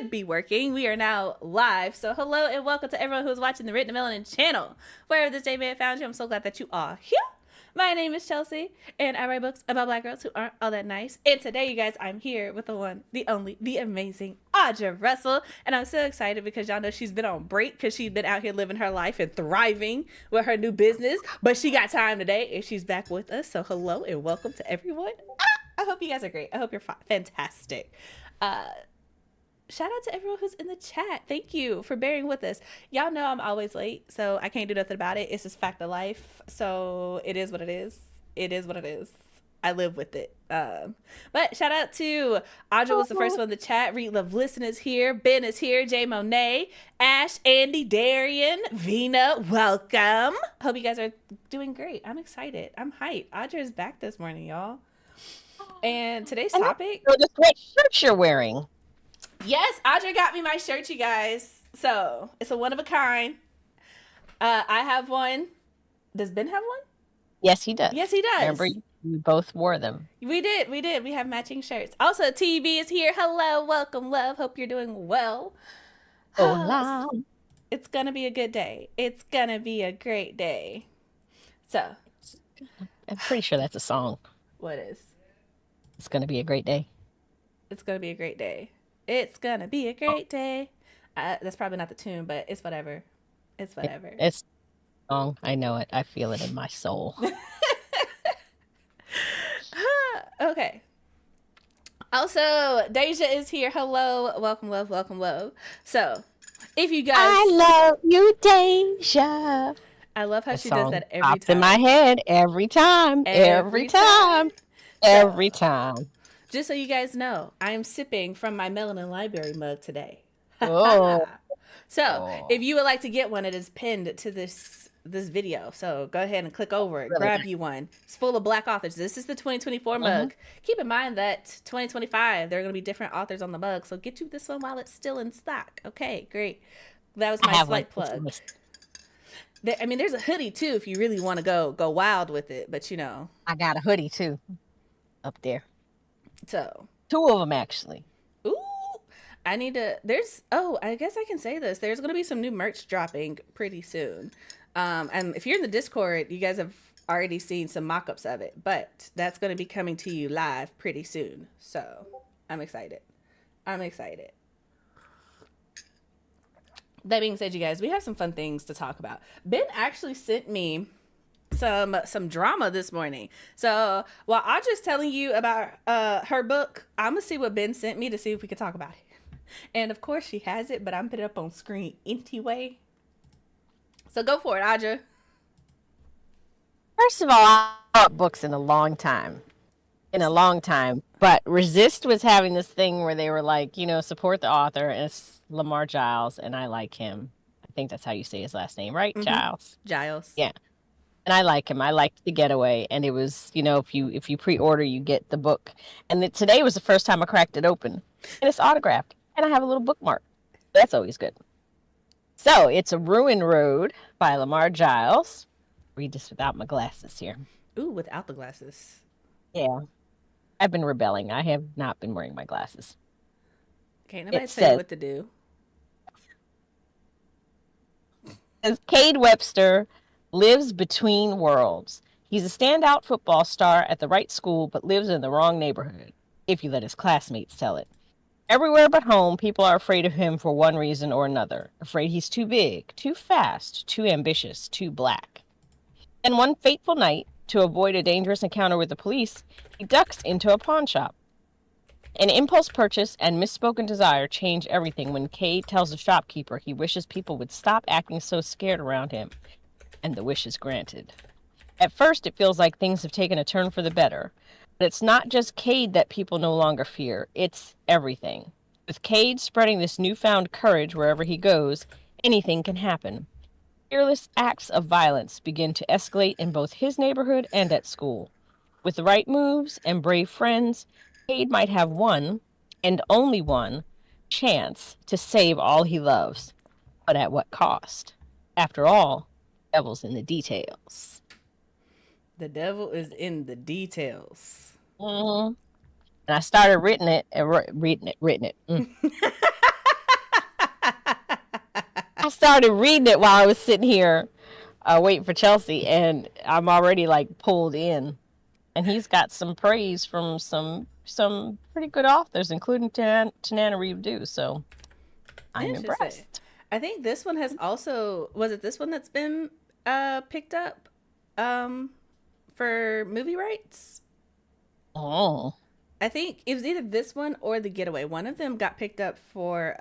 should be working. We are now live. So hello and welcome to everyone who's watching the Written Melanin channel. Wherever this day may have found you, I'm so glad that you are here. My name is Chelsea, and I write books about black girls who aren't all that nice. And today, you guys, I'm here with the one, the only, the amazing Audra Russell. And I'm so excited because y'all know she's been on break because she's been out here living her life and thriving with her new business. But she got time today, and she's back with us. So hello and welcome to everyone. I hope you guys are great. I hope you're fantastic. Shout out to everyone who's in the chat. Thank you for bearing with us. Y'all know I'm always late, so I can't do nothing about it. It's just fact of life. So it is what it is. It is what it is. I live with it. But shout out to Audra was the first one in the chat. Reed Love Listen is here. Ben is here. Jay Monet, Ash, Andy, Darian, Vina, welcome. Hope you guys are doing great. I'm excited. I'm hyped. Audra is back this morning, y'all. And today's topic. Just what shirt you're wearing. Yes, Audra got me my shirt, you guys. So it's a one of a kind. I have one. Does Ben have one? Yes, he does. Yes, he does. Remember, you both wore them. We did. We have matching shirts. Also, TV is here. Hello, welcome, love. Hope you're doing well. Hola. It's gonna be a good day. It's gonna be a great day. So, I'm pretty sure that's a song. What is? It's gonna be a great day. It's gonna be a great day. It's gonna be a great day. That's probably not the tune, but it's whatever. It's whatever. It's a song. I know it. I feel it in my soul. Okay. Also, Deja is here. Hello. Welcome, love. Welcome, love. So, if you guys... I love you, Deja. I love how she does that every time. In my head every time. Every time. Just so you guys know, I am sipping from my Melanin Library mug today. Oh. If you would like to get one, it is pinned to this video. So go ahead and click over it. Really? Grab you one. It's full of black authors. This is the 2024 mug. Keep in mind that 2025, there are going to be different authors on the mug. So get you this one while it's still in stock. Okay, great. That was my slight plug. There's a hoodie too if you really want to go wild with it. But you know. I got a hoodie too up there. So 2 of them actually. Ooh, I guess I can say this. There's going to be some new merch dropping pretty soon. And if you're in the Discord, you guys have already seen some mock-ups of it, but that's going to be coming to you live pretty soon. So I'm excited. That being said, you guys, we have some fun things to talk about. Ben actually sent me some drama this morning. So while I'm just telling you about her book, I'm gonna see what Ben sent me to see if we can talk about it. And of course she has it, but I'm putting it up on screen anyway. So go for it, Audra. First of all, I bought books in a long time. But Resist was having this thing where they were like, support the author, and it's Lamar Giles, and I like him. I think that's how you say his last name, right? Mm-hmm. Giles. Yeah. And I like him. I liked The Getaway, and it was, if you pre-order, you get the book. And today was the first time I cracked it open, and it's autographed, and I have a little bookmark. That's always good. So it's A Ruin Road by Lamar Giles. Read this without my glasses here. Ooh, without the glasses. Yeah, I've been rebelling. I have not been wearing my glasses. Okay, nobody tell you what to do. As Cade Webster lives between worlds. He's a standout football star at the right school, but lives in the wrong neighborhood, if you let his classmates tell it. Everywhere but home, people are afraid of him for one reason or another. Afraid he's too big, too fast, too ambitious, too black. And one fateful night, to avoid a dangerous encounter with the police, he ducks into a pawn shop. An impulse purchase and misspoken desire change everything when Cade tells the shopkeeper he wishes people would stop acting so scared around him. And the wish is granted. At first, it feels like things have taken a turn for the better. But it's not just Cade that people no longer fear. It's everything. With Cade spreading this newfound courage wherever he goes, anything can happen. Fearless acts of violence begin to escalate in both his neighborhood and at school. With the right moves and brave friends, Cade might have one, and only one, chance to save all he loves. But at what cost? After all, the devil's in the details. The devil is in the details. Mm-hmm. And I started reading it. Mm. started reading it while I was sitting here waiting for Chelsea, and I'm already like pulled in. And he's got some praise from some pretty good authors, including Tanana Reeve Dew. So I'm Interesting. impressed. I think this one has also, was it this one that's been picked up for movie rights? Oh, I think it was either this one or The Getaway. One of them got picked up for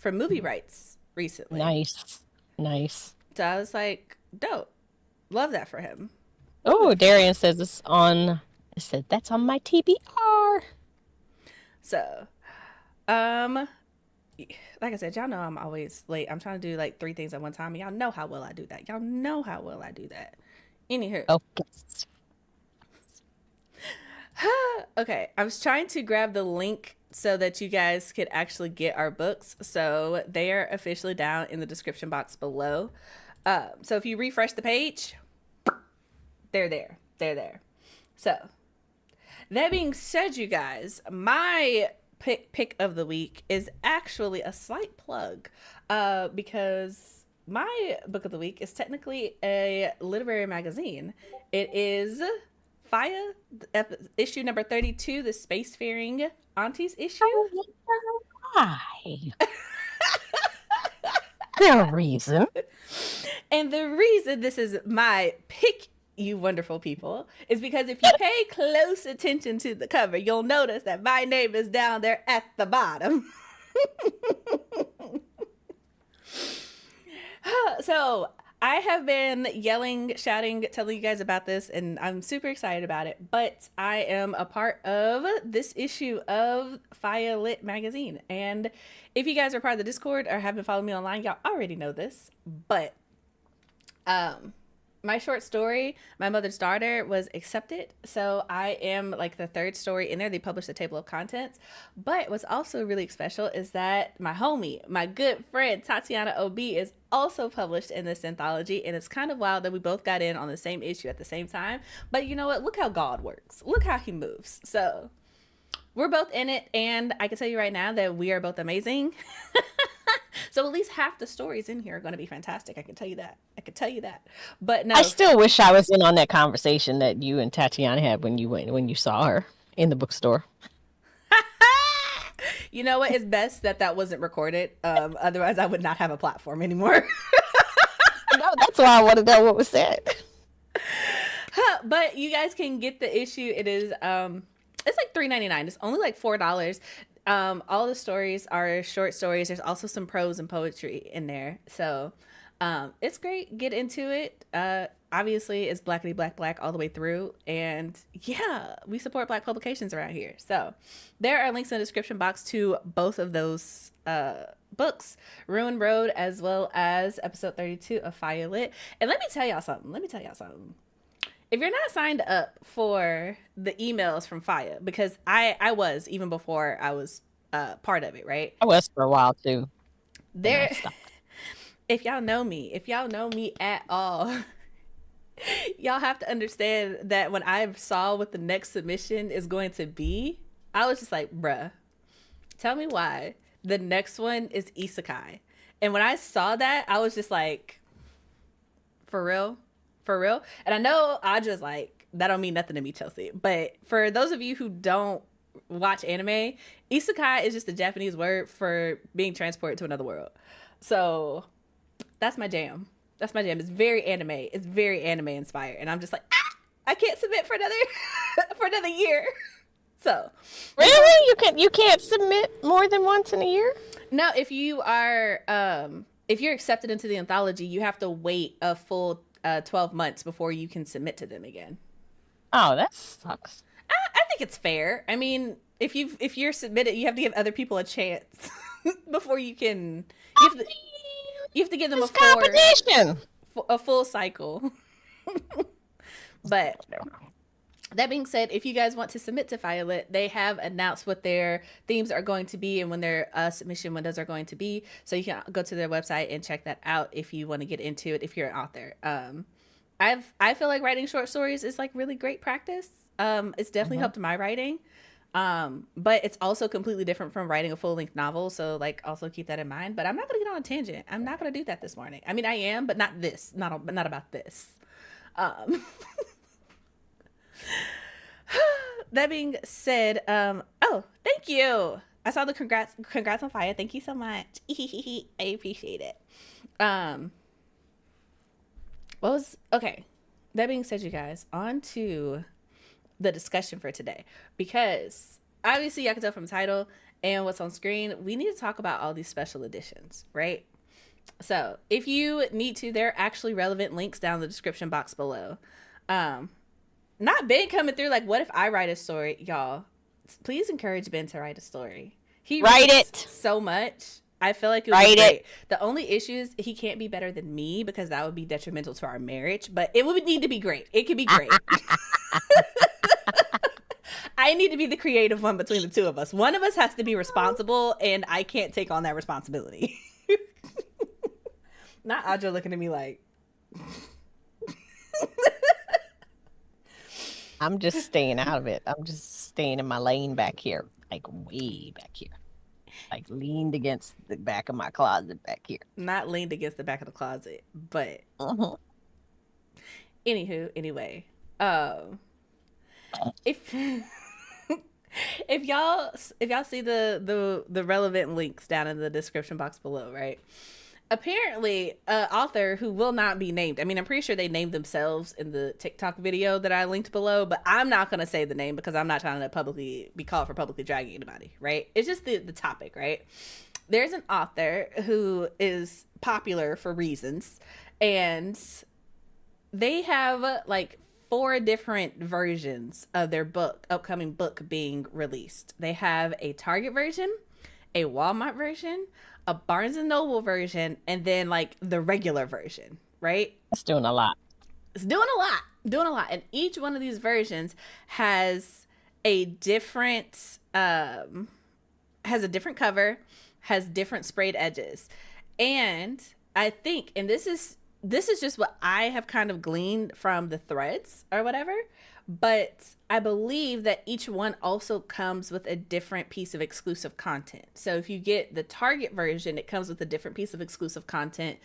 movie rights recently. nice, nice. So I was like, dope. Love that for him. Oh, Darian says it's on. I said that's on my TBR. So, um, like I said, y'all know I'm always late. I'm trying to do like 3 things at one time. Y'all know how well I do that. Y'all know how well I do that. Anywho, Focus. okay, I was trying to grab the link so that you guys could actually get our books. So they are officially down in the description box below. So if you refresh the page, they're there. They're there. So that being said, you guys, my pick of the week is actually a slight plug because my book of the week is technically a literary magazine. It is Faya, issue number 32, the Spacefaring Aunties issue. Why? There's a reason. And the reason this is my pick, you wonderful people, is because if you pay close attention to the cover, you'll notice that my name is down there at the bottom. So I have been yelling, shouting, telling you guys about this, and I'm super excited about it. But I am a part of this issue of Fire Lit magazine. And if you guys are part of the Discord or have been following me online, y'all already know this. But my short story, My Mother's Daughter, was accepted. So I am like the 3rd story in there. They published the table of contents. But what's also really special is that my homie, my good friend Tatiana OB, is also published in this anthology. And it's kind of wild that we both got in on the same issue at the same time. But you know what? Look how God works. Look how he moves. So we're both in it. And I can tell you right now that we are both amazing. So at least half the stories in here are going to be fantastic. I can tell you that. I can tell you that. But no, I still wish I was in on that conversation that you and Tatiana had when you saw her in the bookstore. You know what? It's best that that wasn't recorded. Otherwise, I would not have a platform anymore. No, that's why I want to know what was said. But you guys can get the issue. It is it's like $3.99. It's only like $4. All the stories are short stories. There's also some prose and poetry in there. So it's great. Get into it. Obviously, it's blackity black all the way through. And yeah, we support Black publications around here. So there are links in the description box to both of those books, Ruin Road, as well as episode 32 of Fire Lit. And let me tell y'all something. If you're not signed up for the emails from Faya, because I was even before I was part of it, right? I was for a while too. There, if y'all know me at all, y'all have to understand that when I saw what the next submission is going to be, I was just like, bruh, tell me why the next one is isekai. And when I saw that, I was just like, for real? For real? And I know I just like, that don't mean nothing to me, Chelsea. But for those of you who don't watch anime, isekai is just a Japanese word for being transported to another world. So that's my jam. That's my jam. It's very anime. It's very anime inspired. And I'm just like, I can't submit for another for another year. So really, you can't submit more than once in a year? No, if you are if you're accepted into the anthology, you have to wait a full 12 months before you can submit to them again. Oh, that sucks. I think it's fair. I mean, if you're submitted, you have to give other people a chance before you can. You have to give them a full cycle. But that being said, if you guys want to submit to Violet, they have announced what their themes are going to be and when their submission windows are going to be. So you can go to their website and check that out if you want to get into it, if you're an author. I feel like writing short stories is like really great practice. It's definitely helped my writing. But it's also completely different from writing a full-length novel, so like also keep that in mind. But I'm not gonna get on a tangent. I'm not gonna do that this morning. I mean, I am, but not this. Not about this. Um, that being said, oh, thank you. I saw the congrats on fire. Thank you so much. I appreciate it. Um, what was okay? That being said, you guys, on to the discussion for today, because obviously I can tell from the title and what's on screen, we need to talk about all these special editions, right? So if you need to, there are actually relevant links down in the description box below. Not Ben coming through like, what if I write a story? Y'all, please encourage Ben to write a story. He Write writes it. so much. I feel like it would be great. The only issue is he can't be better than me, because that would be detrimental to our marriage, but it would need to be great. It could be great. I need to be the creative one between the two of us. One of us has to be responsible, and I can't take on that responsibility. Not Audra looking at me like... I'm just staying out of it. I'm just staying in my lane back here, like way back here, like leaned against the back of my closet back here. Not leaned against the back of the closet, but anywho, anyway, if if y'all see the relevant links down in the description box below, right? Apparently, author who will not be named. I mean, I'm pretty sure they named themselves in the TikTok video that I linked below, but I'm not going to say the name because I'm not trying to publicly be called for publicly dragging anybody, right? It's just the topic, right? There's an author who is popular for reasons, and they have like 4 different versions of their upcoming book being released. They have a Target version, a Walmart version, a Barnes and Noble version, and then like the regular version, right? It's doing a lot. It's doing a lot. And each one of these versions has a different cover, has different sprayed edges. And I think, and this is just what I have kind of gleaned from the threads or whatever, but I believe that each one also comes with a different piece of exclusive content. So if you get the Target version, it comes with a different piece of exclusive content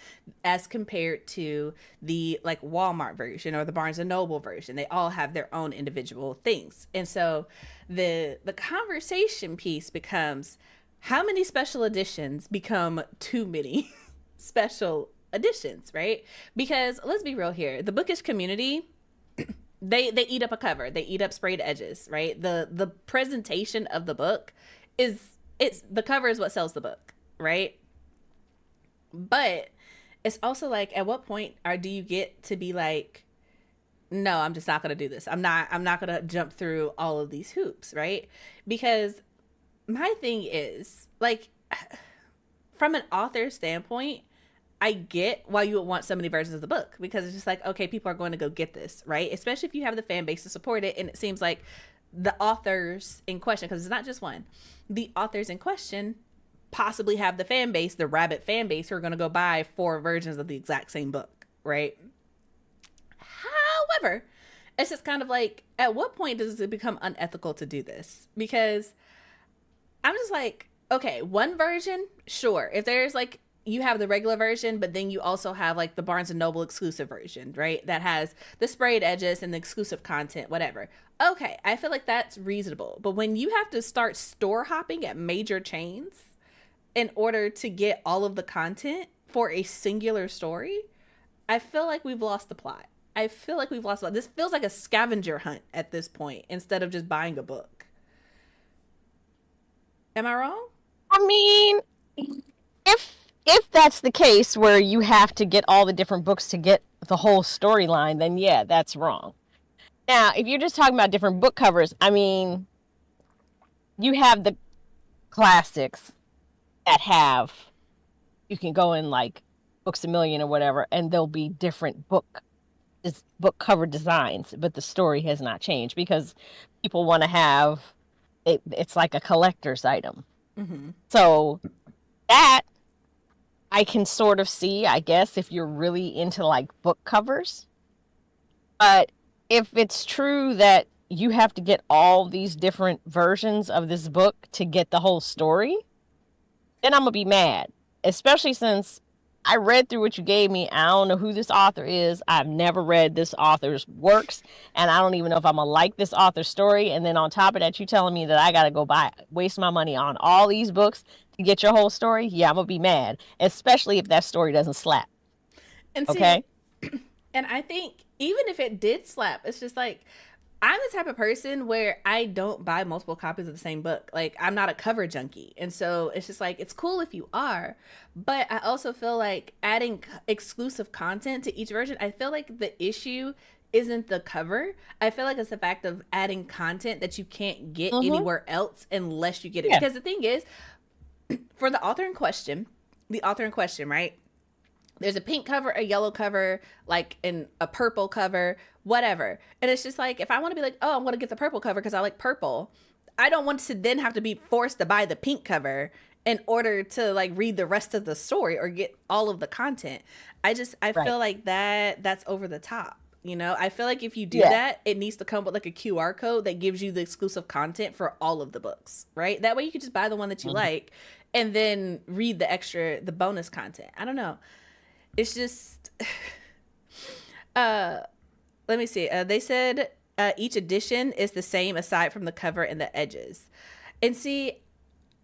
as compared to the like Walmart version or the Barnes and Noble version. They all have their own individual things. And so the conversation piece becomes, how many special editions become too many special editions, right? Because let's be real here, the bookish community, they eat up a cover, they eat up sprayed edges, right? The presentation of the book it's the cover is what sells the book, right? But it's also like, at what point do you get to be like, no, I'm just not gonna do this, I'm not gonna jump through all of these hoops, right? Because my thing is like, from an author standpoint, I get why you would want so many versions of the book, because it's just like, okay, people are going to go get this, right? Especially if you have the fan base to support it. And it seems like the authors in question, because it's not just one, the authors in question possibly have the fan base, the rabid fan base, who are going to go buy 4 versions of the exact same book, right? However, it's just kind of like, at what point does it become unethical to do this? Because I'm just like, okay, one version, sure. If there's like, you have the regular version, but then you also have like the Barnes and Noble exclusive version, right? That has the sprayed edges and the exclusive content, whatever. Okay, I feel like that's reasonable. But when you have to start store hopping at major chains in order to get all of the content for a singular story, I feel like we've lost the plot. I feel like we've lost the plot. This feels like a scavenger hunt at this point instead of just buying a book. Am I wrong? I mean, if that's the case where you have to get all the different books to get the whole storyline, then yeah, that's wrong. Now, if you're just talking about different book covers, I mean, you have the classics that have, you can go in like Books A Million or whatever, and there'll be different book cover designs, but the story has not changed because people want to have it. It's like a collector's item. Mm-hmm. So that I can sort of see, I guess, if you're really into like book covers. But if it's true that you have to get all these different versions of this book to get the whole story, then I'm gonna be mad. Especially since I read through what you gave me. I don't know who this author is. I've never read this author's works, and I don't even know if I'm gonna like this author's story. And then on top of that, you telling me that I gotta go waste my money on all these books to get your whole story. Yeah, I'm gonna be mad, especially if that story doesn't slap. And see, Okay. and I think even if it did slap, it's just like I'm the type of person where I don't buy multiple copies of the same book. Like, I'm not a cover junkie. And so it's just like, it's cool if you are. But I also feel like adding exclusive content to each version, I feel like the issue isn't the cover. I feel like it's the fact of adding content that you can't get Mm-hmm. anywhere else unless you get it. Yeah. Because the thing is, for the author in question, right? There's a pink cover, a yellow cover, like in a purple cover, whatever. And it's just like, if I want to be like, oh, I'm going to get the purple cover because I like purple, I don't want to then have to be forced to buy the pink cover in order to like read the rest of the story or get all of the content. I Right. feel like that's over the top. You know, I feel like if you do Yeah. that, it needs to come with like a QR code that gives you the exclusive content for all of the books, right? That way you can just buy the one that you Mm-hmm. like and then read the bonus content. I don't know. It's just uh let me see. They said each edition is the same aside from the cover and the edges. And see,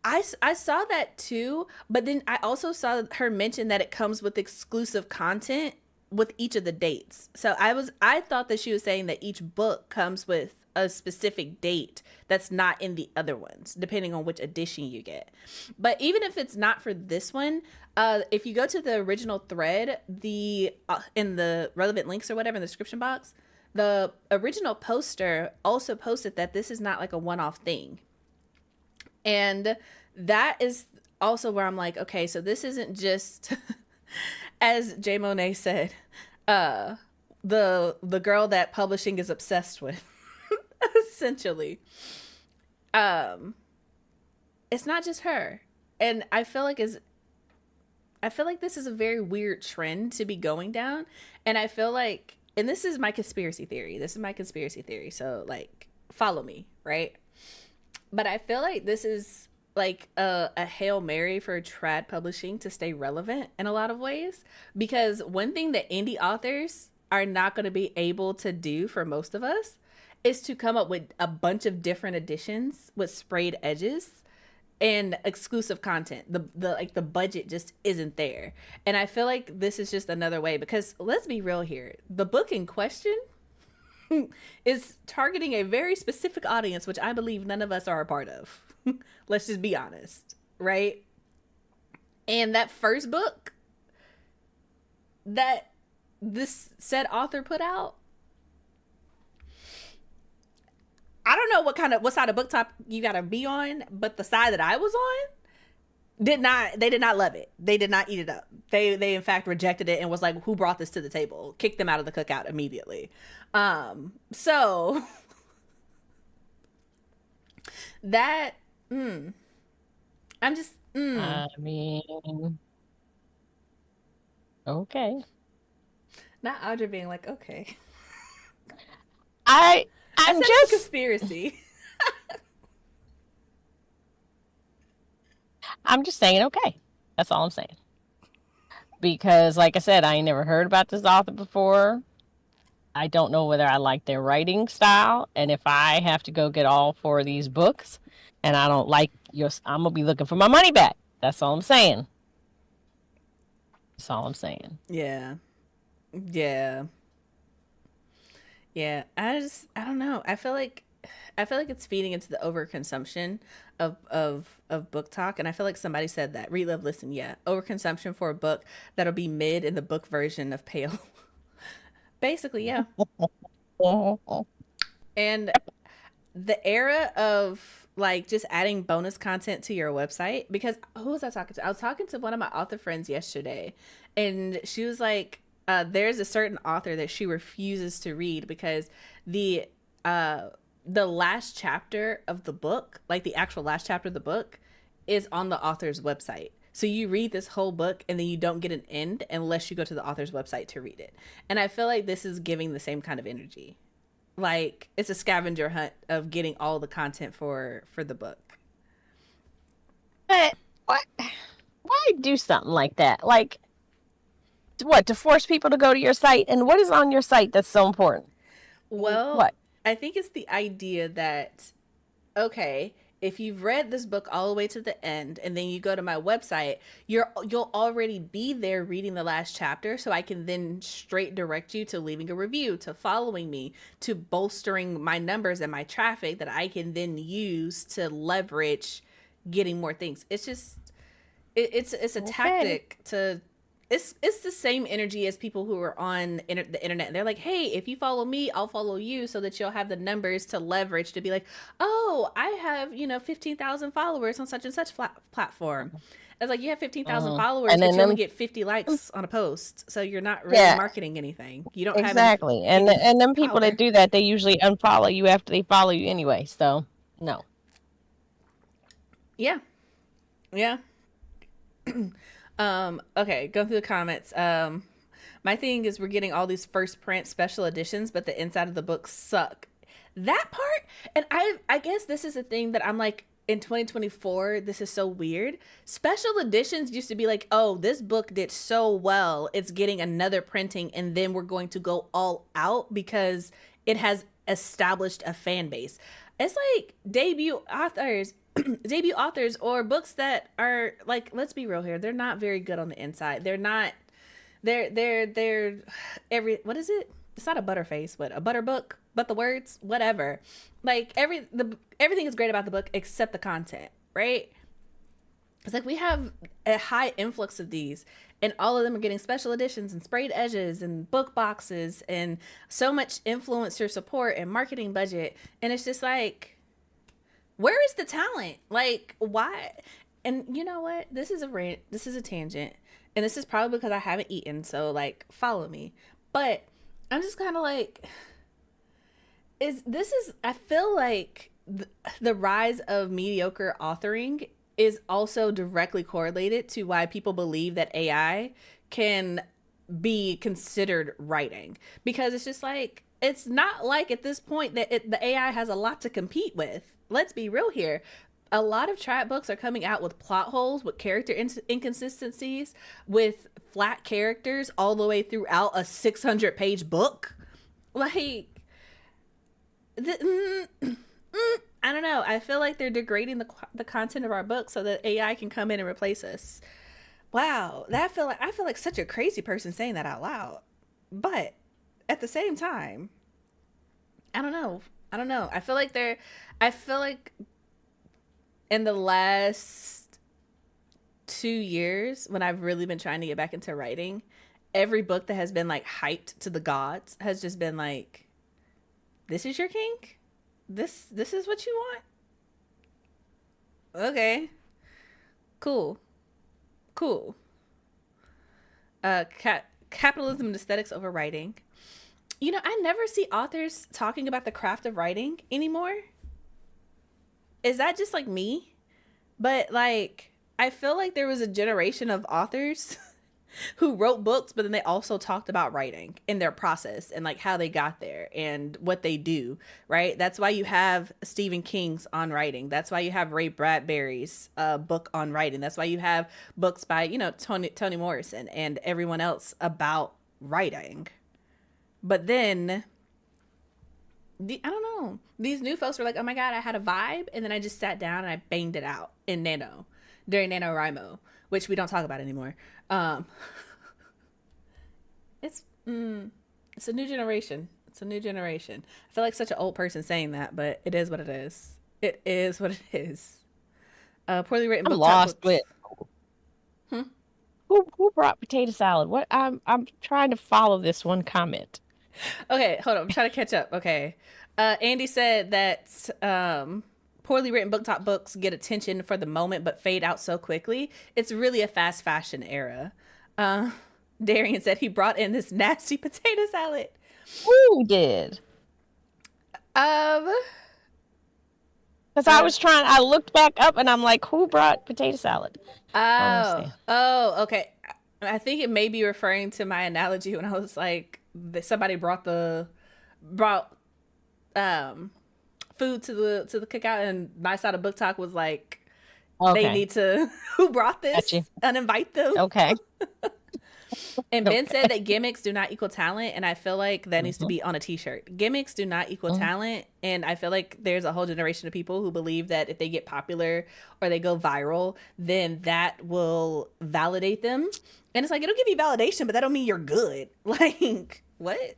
I saw that too, but then I also saw her mention that it comes with exclusive content with each of the dates. So I thought that she was saying that each book comes with a specific date that's not in the other ones, depending on which edition you get. But even if it's not for this one, if you go to the original thread, the in the relevant links or whatever in the description box, the original poster also posted that this is not like a one-off thing. And that is also where I'm like, okay, so this isn't just as Jay Monet said, uh the girl that publishing is obsessed with. Essentially. Um it's not just her. And I feel like this is a very weird trend to be going down. And I feel like, and this is my conspiracy theory. This is my conspiracy theory. So like follow me, right? But I feel like this is like a Hail Mary for trad publishing to stay relevant in a lot of ways. Because one thing that indie authors are not going to be able to do for most of us is to come up with a bunch of different editions with sprayed edges and exclusive content. The like the budget just isn't there. And I feel like this is just another way because let's be real here. The book in question is targeting a very specific audience, which I believe none of us are a part of. Let's just be honest, right? And that first book that this said author put out, I don't know what side of book top you gotta be on, but the side that I was on did not love it. They did not eat it up. They in fact rejected it and was like, who brought this to the table? Kicked them out of the cookout immediately. So that I'm just I mean, okay. not Audra being like, okay. I I I'm said it's a just conspiracy. I'm just saying okay. That's all I'm saying. Because like I said, I ain't never heard about this author before. I don't know whether I like their writing style, and if I have to go get all four of these books and I don't like your I'm gonna be looking for my money back. That's all I'm saying. That's all I'm saying. Yeah. Yeah. Yeah. I don't know. I feel like it's feeding into the overconsumption of book talk. And I feel like somebody said that. Read, love, listen, yeah. Overconsumption for a book that'll be mid in the book version of Pale. Basically, yeah. And the era of like just adding bonus content to your website, because who was I talking to? I was talking to one of my author friends yesterday, and she was like, there's a certain author that she refuses to read because the uh the last chapter of the book, like the actual last chapter of the book, is on the author's website. So you read this whole book and then you don't get an end unless you go to the author's website to read it. And I feel like this is giving the same kind of energy. like it's a scavenger hunt of getting all the content for the book. But why do something like that? Like, what, to force people to go to your site? And what is on your site that's so important? Well, What? I think it's the idea that, okay, if you've read this book all the way to the end and then you go to my website, you'll already be there reading the last chapter, so I can then straight direct you to leaving a review, to following me, to bolstering my numbers and my traffic that I can then use to leverage getting more things. It's just it's a Okay. tactic to, it's the same energy as people who are on the internet. And they're like, hey, if you follow me, I'll follow you, so that you'll have the numbers to leverage to be like, oh, I have 15,000 followers on such and such platform. It's like, you have 15,000 followers, And but then you only them, get 50 likes on a post, so you're not really yeah, marketing anything. You don't have exactly. any And then people that power. do that, they usually unfollow you after they follow you anyway. So no. Yeah, yeah. Okay, go through the comments. My thing is we're getting all these first print special editions, but the inside of the books suck. That part, and I guess this is a thing that I'm like, in 2024, this is so weird. Special editions used to be like, oh, this book did so well, it's getting another printing, and then we're going to go all out because it has established a fan base. It's like debut authors or books that are like, let's be real here, they're not very good on the inside. They're not, they're every, what is it, it's not a butterface, but a butter book, but the words, whatever. Like everything is great about the book except the content, right? It's like we have a high influx of these, and all of them are getting special editions and sprayed edges and book boxes and so much influencer support and marketing budget. And it's just like, where is the talent? Like, why? And you know what? This is a rant. This is a tangent. And this is probably because I haven't eaten. So, like, follow me. But I'm just kind of like, I feel like the rise of mediocre authoring is also directly correlated to why people believe that AI can be considered writing, because it's just like, it's not like at this point that the AI has a lot to compete with. Let's be real here. A lot of trap books are coming out with plot holes, with character inconsistencies, with flat characters all the way throughout a 600-page book. Like, I don't know. I feel like they're degrading the content of our book so that AI can come in and replace us. Wow, I feel like such a crazy person saying that out loud. But at the same time, I don't know. I don't know. I feel like in the last 2 years, when I've really been trying to get back into writing, every book that has been like hyped to the gods has just been like, this is your kink? This is what you want? Okay. Cool. Cool. Capitalism and aesthetics over writing. I never see authors talking about the craft of writing anymore. Is that just like me? But like, I feel like there was a generation of authors who wrote books, but then they also talked about writing in their process and like how they got there and what they do, right? That's why you have Stephen King's on writing. That's why you have Ray Bradbury's book on writing. That's why you have books by, Toni Morrison and everyone else about writing. But then, I don't know. These new folks were like, oh my God, I had a vibe. And then I just sat down and I banged it out in Nano during NaNoWriMo, which we don't talk about anymore. Um, it's it's a new generation. It's a new generation. I feel like such an old person saying that, but it is what it is. It is what it is. Poorly written I'm book top lost books. with who brought potato salad. What, I'm trying to follow this one comment. Okay, hold on. I'm trying to catch up. Okay. Andy said that poorly written book top books get attention for the moment but fade out so quickly. It's really a fast fashion era. Uh, Darian said he brought in this nasty potato salad. Who did? Um, Because uh, I looked back up and I'm like, who brought potato salad? I don't oh, understand. oh, okay. I think it may be referring to my analogy when I was like, somebody brought um food to the cookout, and my side of book talk was like, they Okay. need to who brought Got you. this, uninvite them. Okay. And Ben Okay. said that gimmicks do not equal talent, and I feel like that needs to Mhm. be on a t-shirt. Gimmicks do not equal Mhm. talent, and I feel like there's a whole generation of people who believe that if they get popular or they go viral, then that will validate them. And it's like, it'll give you validation, but that don't mean you're good. Like, what?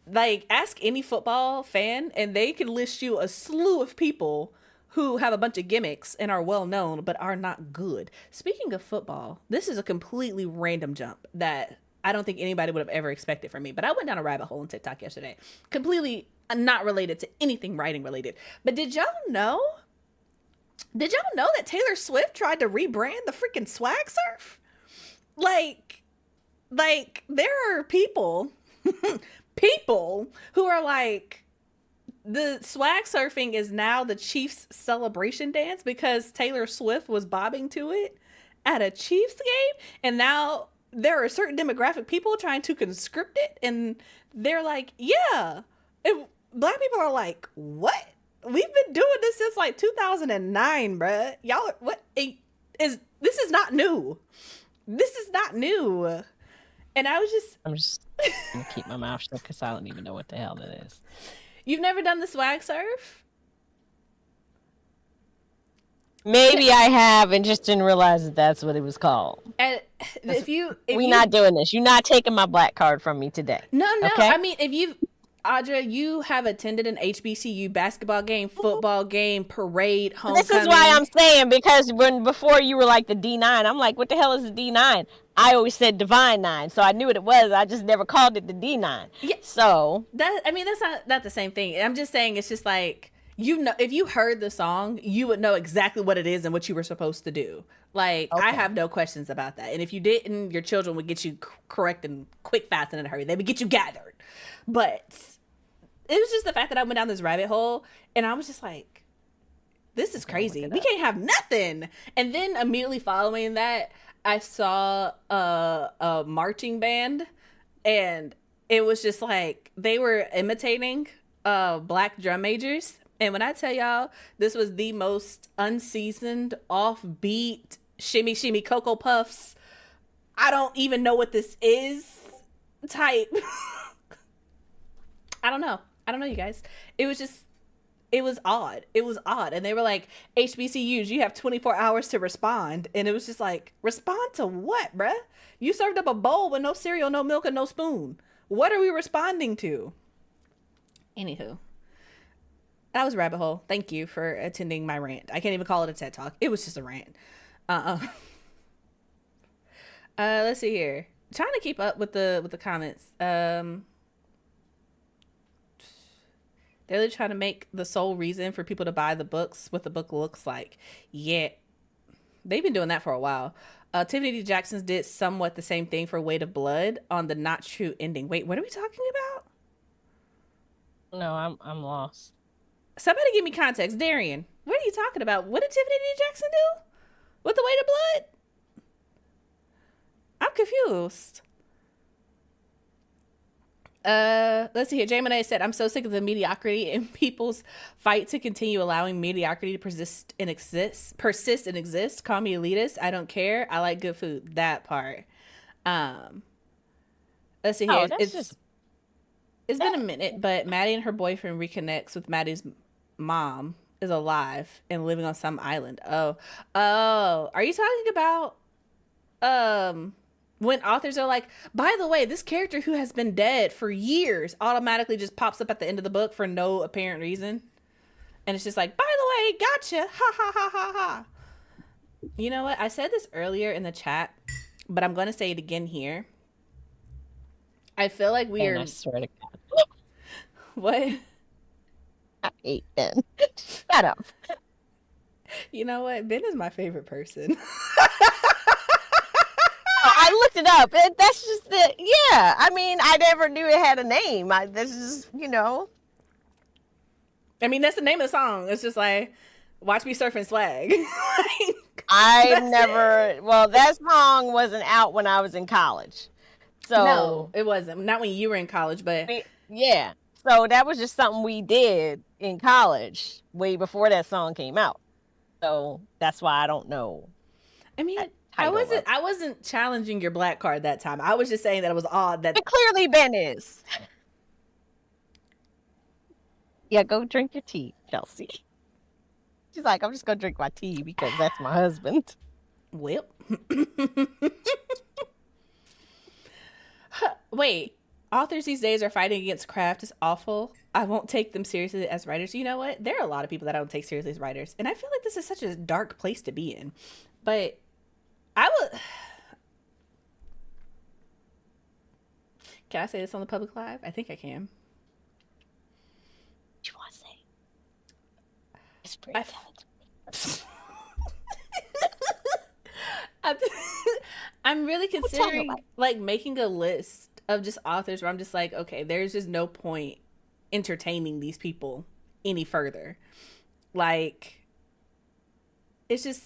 Like, ask any football fan and they can list you a slew of people who have a bunch of gimmicks and are well known but are not good. Speaking of football, this is a completely random jump that I don't think anybody would have ever expected from me, but I went down a rabbit hole on TikTok yesterday, completely not related to anything writing related. But did y'all know that Taylor Swift tried to rebrand the freaking swag surf? like there are people who are like, the swag surfing is now the Chiefs celebration dance because Taylor Swift was bobbing to it at a Chiefs game, and now there are certain demographic people trying to conscript it, and they're like, yeah. And black people are like, what? We've been doing this since like 2009, bruh. Y'all, what is this? Is not new. This is not new. And I was just, I'm just gonna keep my mouth shut because I don't even know what the hell that is. you've never done the swag surf? Maybe I have and just didn't realize that that's what it was called. And if We're you not doing this. You're not taking my black card from me today. no, Okay? I mean, if you, Audra, you have attended an HBCU basketball game, football game, parade, homecoming. This is why I'm saying, because before you were like the D9, I'm like, what the hell is the D9? I always said Divine 9, so I knew what it was. I just never called it the D9. Yeah. So I mean, that's not the same thing. I'm just saying, it's just like, if you heard the song, you would know exactly what it is and what you were supposed to do. Like, okay. I have no questions about that. And if you didn't, your children would get you correct and quick, fast, and in a hurry. They would get you gathered. But it was just the fact that I went down this rabbit hole, and I was just like, this is crazy. We can't have nothing. And then immediately following that, I saw a marching band, and it was just like they were imitating black drum majors. And when I tell y'all, this was the most unseasoned, offbeat, shimmy shimmy Cocoa Puffs, I don't even know what this is type. I don't know, you guys. It was odd. It was odd. And they were like, HBCUs, you have 24 hours to respond. And it was just like, respond to what, bruh? You served up a bowl with no cereal, no milk, and no spoon. What are we responding to? Anywho, that was rabbit hole. Thank you for attending my rant. I can't even call it a TED Talk. It was just a rant. Let's see here. Trying to keep up with the comments. They're really trying to make the sole reason for people to buy the books what the book looks like. Yeah, they've been doing that for a while. Tiffany D. Jackson did somewhat the same thing for Weight of Blood on the not true ending. Wait, what are we talking about? No, I'm lost. Somebody give me context. Darian, what are you talking about? What did Tiffany D. Jackson do with the Weight of Blood? I'm confused. Let's see here. Jay Monet said, I'm so sick of the mediocrity in people's fight to continue allowing mediocrity to persist and exist. Call me elitist. I don't care. I like good food. That part. Let's see here. It's been a minute, but Maddie and her boyfriend reconnects with Maddie's mom is alive and living on some island. Oh, are you talking about when authors are like, by the way, this character who has been dead for years automatically just pops up at the end of the book for no apparent reason, and it's just like, by the way, gotcha, ha ha ha ha ha. You know what? I said this earlier in the chat, but I'm gonna say it again here. I feel like we are. I swear to God. What? I hate Ben. Shut up. You know what? Ben is my favorite person. I looked it up. That's just the, yeah. I mean, I never knew it had a name. This is, I mean, that's the name of the song. It's just like, watch me surfing swag. Well, that song wasn't out when I was in college. So no, it wasn't. Not when you were in college, but yeah. So that was just something we did in college way before that song came out. So that's why I don't know I mean, that title of it. I wasn't challenging your black card that time. I was just saying that it was odd that But clearly Ben is. Yeah, go drink your tea, Chelsea. She's like, I'm just gonna drink my tea because that's my husband. well. Wait, authors these days are fighting against craft is awful. I won't take them seriously as writers. You know what? There are a lot of people that I don't take seriously as writers, and I feel like this is such a dark place to be in. But I would. Can I say this on the public live? I think I can. What you want to say? It's pretty I'm really considering like making a list of just authors where I'm just like, okay, there's just no point entertaining these people any further. Like, it's just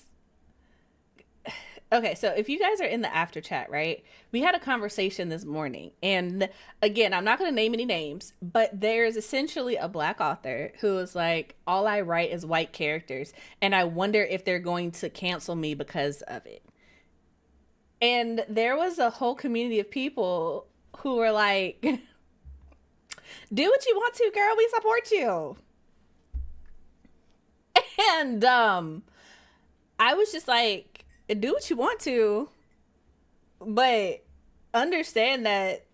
okay. So if you guys are in the after chat, right? We had a conversation this morning, and again, I'm not going to name any names, but there's essentially a black author who is like, all I write is white characters, and I wonder if they're going to cancel me because of it. And there was a whole community of people who were like, do what you want to, girl. We support you. And I was just like, do what you want to, but understand that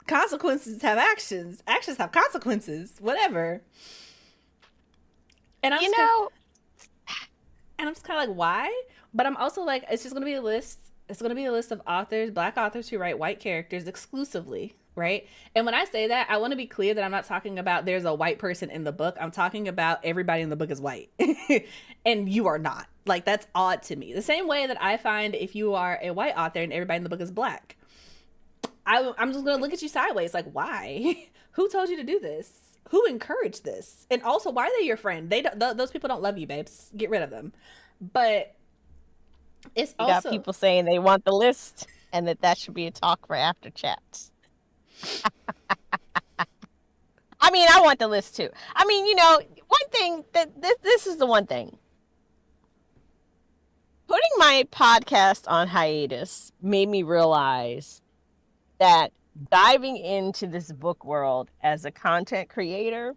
consequences have actions. Actions have consequences. Whatever. And I'm just kind of like, why? But I'm also like, it's just going to be a list. It's going to be a list of authors, black authors who write white characters exclusively, right? And when I say that, I want to be clear that I'm not talking about there's a white person in the book. I'm talking about everybody in the book is white. And you are not. Like, that's odd to me. The same way that I find if you are a white author and everybody in the book is black, I'm just going to look at you sideways. Like, why? Who told you to do this? Who encouraged this? And also, why are they your friend? Those people don't love you, babes. Get rid of them. But it's you also got people saying they want the list and that should be a talk for after chats. I mean, I want the list too. I mean, you know, one thing that this is the one thing. Putting my podcast on hiatus made me realize that diving into this book world as a content creator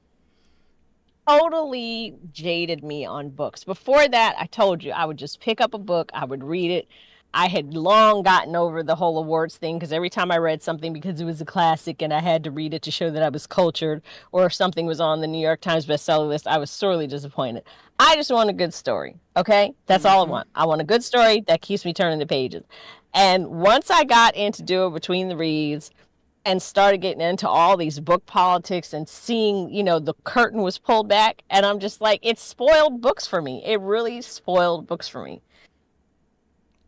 totally jaded me on books. Before that, I told you I would just pick up a book, I would read it. I had long gotten over the whole awards thing because every time I read something because it was a classic and I had to read it to show that I was cultured, or if something was on the New York Times bestseller list, I was sorely disappointed. I just want a good story, okay? That's all I want. I want a good story that keeps me turning the pages. And once I got into Do It Between the Reads and started getting into all these book politics and seeing, you know, the curtain was pulled back, and I'm just like, it spoiled books for me. It really spoiled books for me.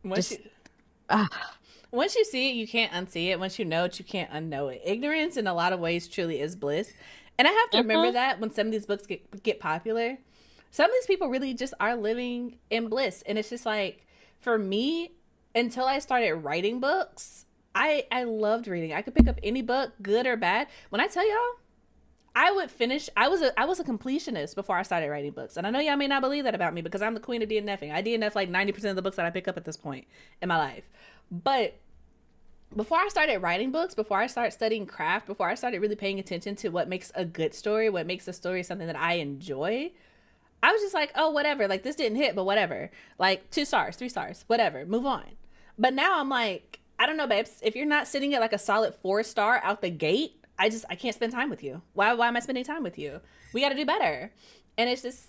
Once you see it, you can't unsee it. Once you know it, you can't unknow it. Ignorance in a lot of ways truly is bliss. And I have to remember that when some of these books get popular, some of these people really just are living in bliss. And it's just like, for me, until I started writing books, I loved reading. I could pick up any book, good or bad. When I tell y'all, I would finish. I was a completionist before I started writing books. And I know y'all may not believe that about me because I'm the queen of DNFing. I DNF like 90% of the books that I pick up at this point in my life. But before I started writing books, before I started studying craft, before I started really paying attention to what makes a good story, what makes a story something that I enjoy, I was just like, oh, whatever. Like, this didn't hit, but whatever. Like, 2 stars, 3 stars, whatever. Move on. But now I'm like, I don't know, babes. If you're not sitting at like a solid 4-star out the gate, I can't spend time with you. Why am I spending time with you? We got to do better. And it's just,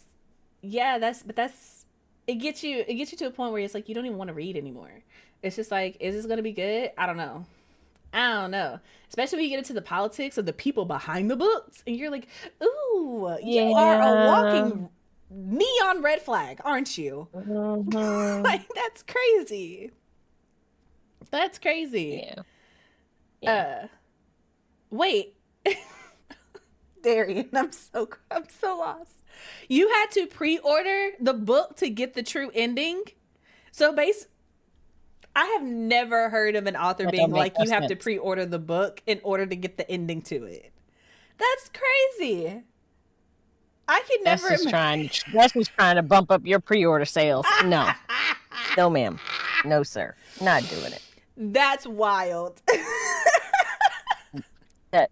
yeah, it gets you to a point where it's like, you don't even want to read anymore. It's just like, is this going to be good? I don't know. Especially when you get into the politics of the people behind the books and you're like, ooh, you are a walking neon red flag, aren't you? Like, that's crazy. That's crazy. Yeah. Wait. Darian, I'm so lost. You had to pre-order the book to get the true ending? So I have never heard of an author being like, you have to pre-order the book in order to get the ending to it. That's crazy. I could That's never just imagine. trying to bump up your pre-order sales. No, no, ma'am, no, sir, not doing it. That's wild. That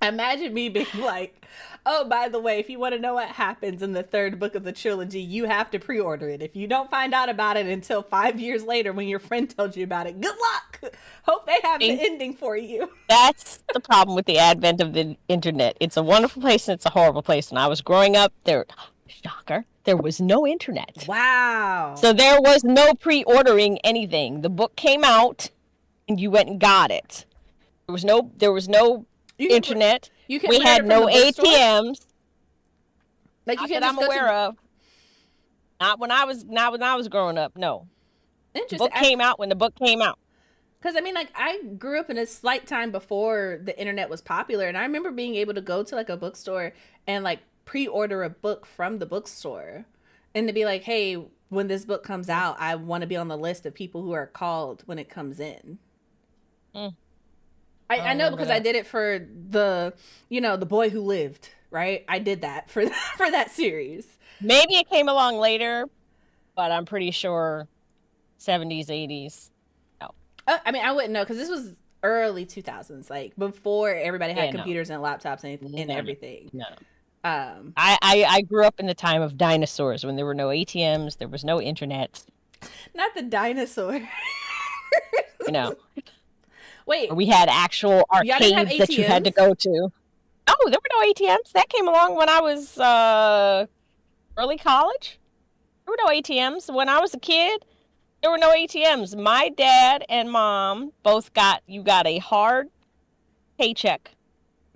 Imagine me being like, oh, by the way, if you want to know what happens in the third book of the trilogy, you have to pre order it. If you don't find out about it until 5 years later when your friend tells you about it, good luck. Hope they have the ending for you. that's the problem with the advent of the internet. It's a wonderful place and it's a horrible place. When I was growing up, shocker, there was no internet. Wow. So there was no pre-ordering anything. The book came out and you went and got it. There was no internet. You can We had no ATMs. Like you Not can't that just I'm aware of. Not when I was growing up. No. The Interesting. book came out when the book came out. Because I mean, like, I grew up in a slight time before the internet was popular, and I remember being able to go to like a bookstore and like pre-order a book from the bookstore, and to be like, "Hey, when this book comes out, I want to be on the list of people who are called when it comes in." Mm. I know because I did it for the Boy Who Lived, right? I did that for for that series. Maybe it came along later, but I'm pretty sure 70s, 80s. No. I mean, I wouldn't know because this was early 2000s, like before everybody had computers and laptops and everything. No. I grew up in the time of dinosaurs when there were no ATMs, there was no internet. Not the dinosaur. You know. Wait. We had actual arcades that you had to go to. Oh, there were no ATMs. That came along when I was early college. There were no ATMs. When I was a kid, there were no ATMs. My dad and mom both got a hard paycheck.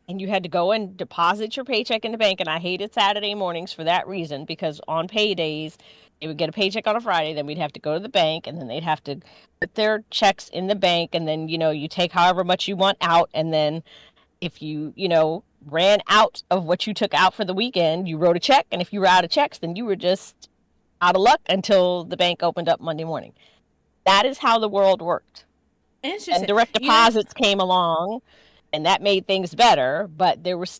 And you had to go and deposit your paycheck in the bank. And I hated Saturday mornings for that reason, because on paydays, they would get a paycheck on a Friday, then we'd have to go to the bank, and then they'd have to put their checks in the bank, and then, you take however much you want out, and then if you, ran out of what you took out for the weekend, you wrote a check, and if you were out of checks, then you were just out of luck until the bank opened up Monday morning. That is how the world worked. Interesting. And direct deposits came along, and that made things better, but there was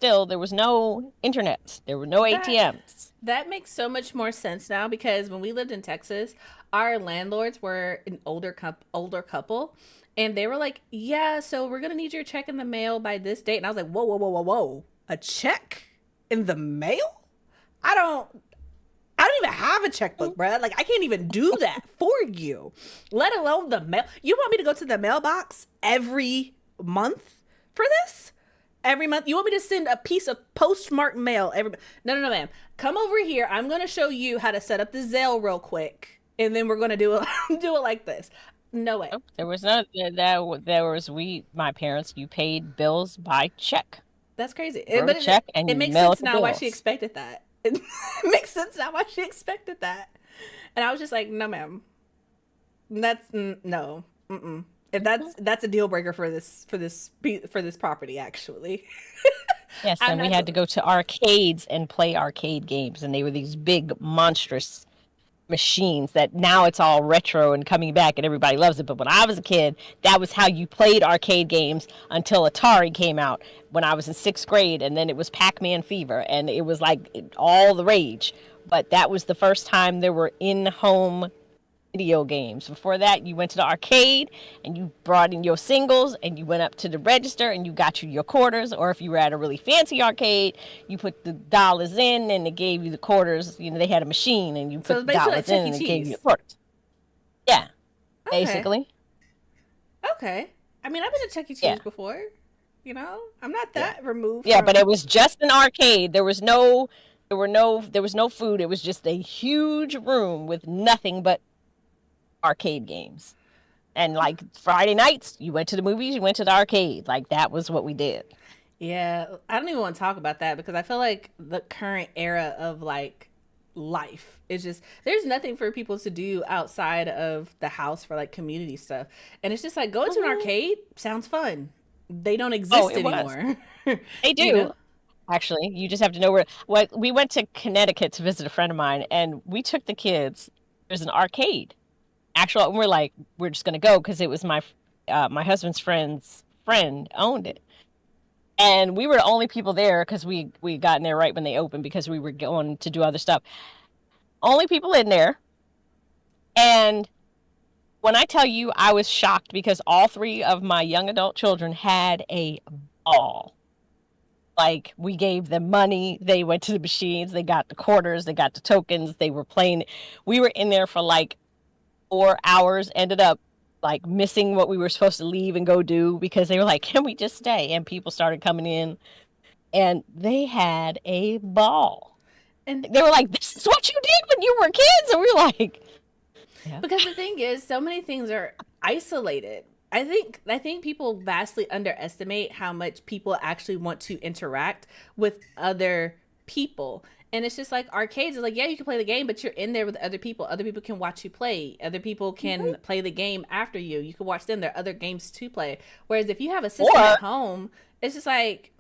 no internet. There were no ATMs. That makes so much more sense now, because when we lived in Texas, our landlords were an older couple, and they were like, "Yeah, so we're gonna need your check in the mail by this date." And I was like, "Whoa, whoa, whoa, whoa, whoa! A check in the mail? I don't even have a checkbook, bruh. Like, I can't even do that for you, let alone the mail. You want me to go to the mailbox every month for this? Every month? You want me to send a piece of postmarked mail every... No, ma'am. Come over here. I'm going to show you how to set up the Zelle real quick, and then we're going to do it like this. No way. There was no... My parents, you paid bills by check. That's crazy. But it makes sense now why she expected that. It makes sense now why she expected that. And I was just like, no, ma'am. That's... no. Mm-mm. If that's a deal breaker for this property, actually. Yes, and we had to go to arcades and play arcade games, and they were these big, monstrous machines that now it's all retro and coming back, and everybody loves it. But when I was a kid, that was how you played arcade games until Atari came out when I was in 6th grade, and then it was Pac-Man Fever, and it was like all the rage. But that was the first time there were in-home video games. Before that, you went to the arcade and you brought in your singles and you went up to the register and you got your quarters, or if you were at a really fancy arcade, you put the dollars in and they gave you the quarters. They had a machine and you put the dollars in and they gave you the quarters. Yeah, basically. Okay. I mean, I've been to Chuck E. Cheese before. I'm not that removed. Yeah, but it was just an arcade. There was no food. It was just a huge room with nothing but arcade games. And like Friday nights, you went to the movies, you went to the arcade. Like, that was what we did. Yeah, I don't even want to talk about that, because I feel like the current era of like life is just, there's nothing for people to do outside of the house for like community stuff. And it's just like, going to an arcade sounds fun. They don't exist anymore. They do. Actually, you just have to know where. We went to Connecticut to visit a friend of mine, and we took the kids. There's an arcade. And we're just gonna go because it was my husband's friend's friend owned it, And we were the only people there because we got in there right when they opened because we were going to do other stuff. Only people in there. And when I tell you, I was shocked because all three of my young adult children had a ball. Like, we gave them money, they went to the machines, they got the quarters, they got the tokens, they were playing. We were in there for like 4 hours, ended up like missing what we were supposed to leave and go do because they were like, can we just stay? And people started coming in and they had a ball. And they were like, this is what you did when you were kids. And we were like, yeah. Because the thing is, so many things are isolated. I think people vastly underestimate how much people actually want to interact with other people. And it's just like arcades is like, yeah, you can play the game, but you're in there with other people. Other people can watch you play. Other people can play the game after you. You can watch them. There are other games to play. Whereas if you have a system at home, it's just like,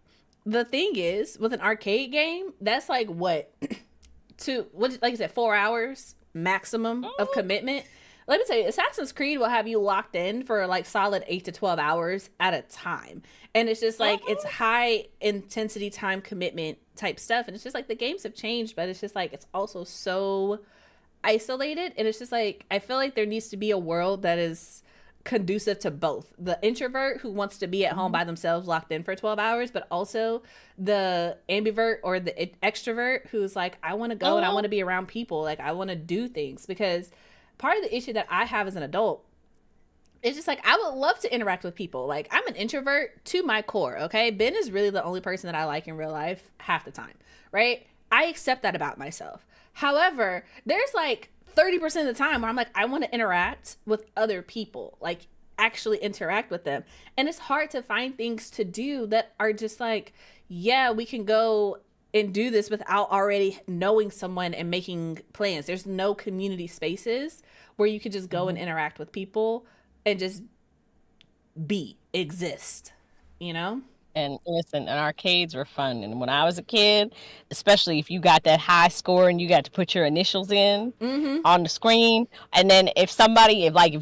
the thing is, with an arcade game, that's like what? Like I said, 4 hours maximum of commitment. Let me tell you, Assassin's Creed will have you locked in for like solid 8 to 12 hours at a time. And it's just like, it's high intensity time commitment type stuff. And it's just like the games have changed, but it's just like, it's also so isolated. And it's just like, I feel like there needs to be a world that is conducive to both the introvert who wants to be at home by themselves locked in for 12 hours, but also the ambivert or the extrovert who's like, I want to go and I want to be around people. Like, I want to do things. Because part of the issue that I have as an adult, it's just like, I would love to interact with people. Like, I'm an introvert to my core. Okay. Ben is really the only person that I like in real life half the time. Right. I accept that about myself. However, there's like 30% of the time where I'm like, I want to interact with other people, like actually interact with them. And it's hard to find things to do that are just like, yeah, we can go and do this without already knowing someone and making plans. There's no community spaces where you could just go and interact with people and just exist, you know? And listen, and arcades were fun. And when I was a kid, especially if you got that high score and you got to put your initials in on the screen. And then if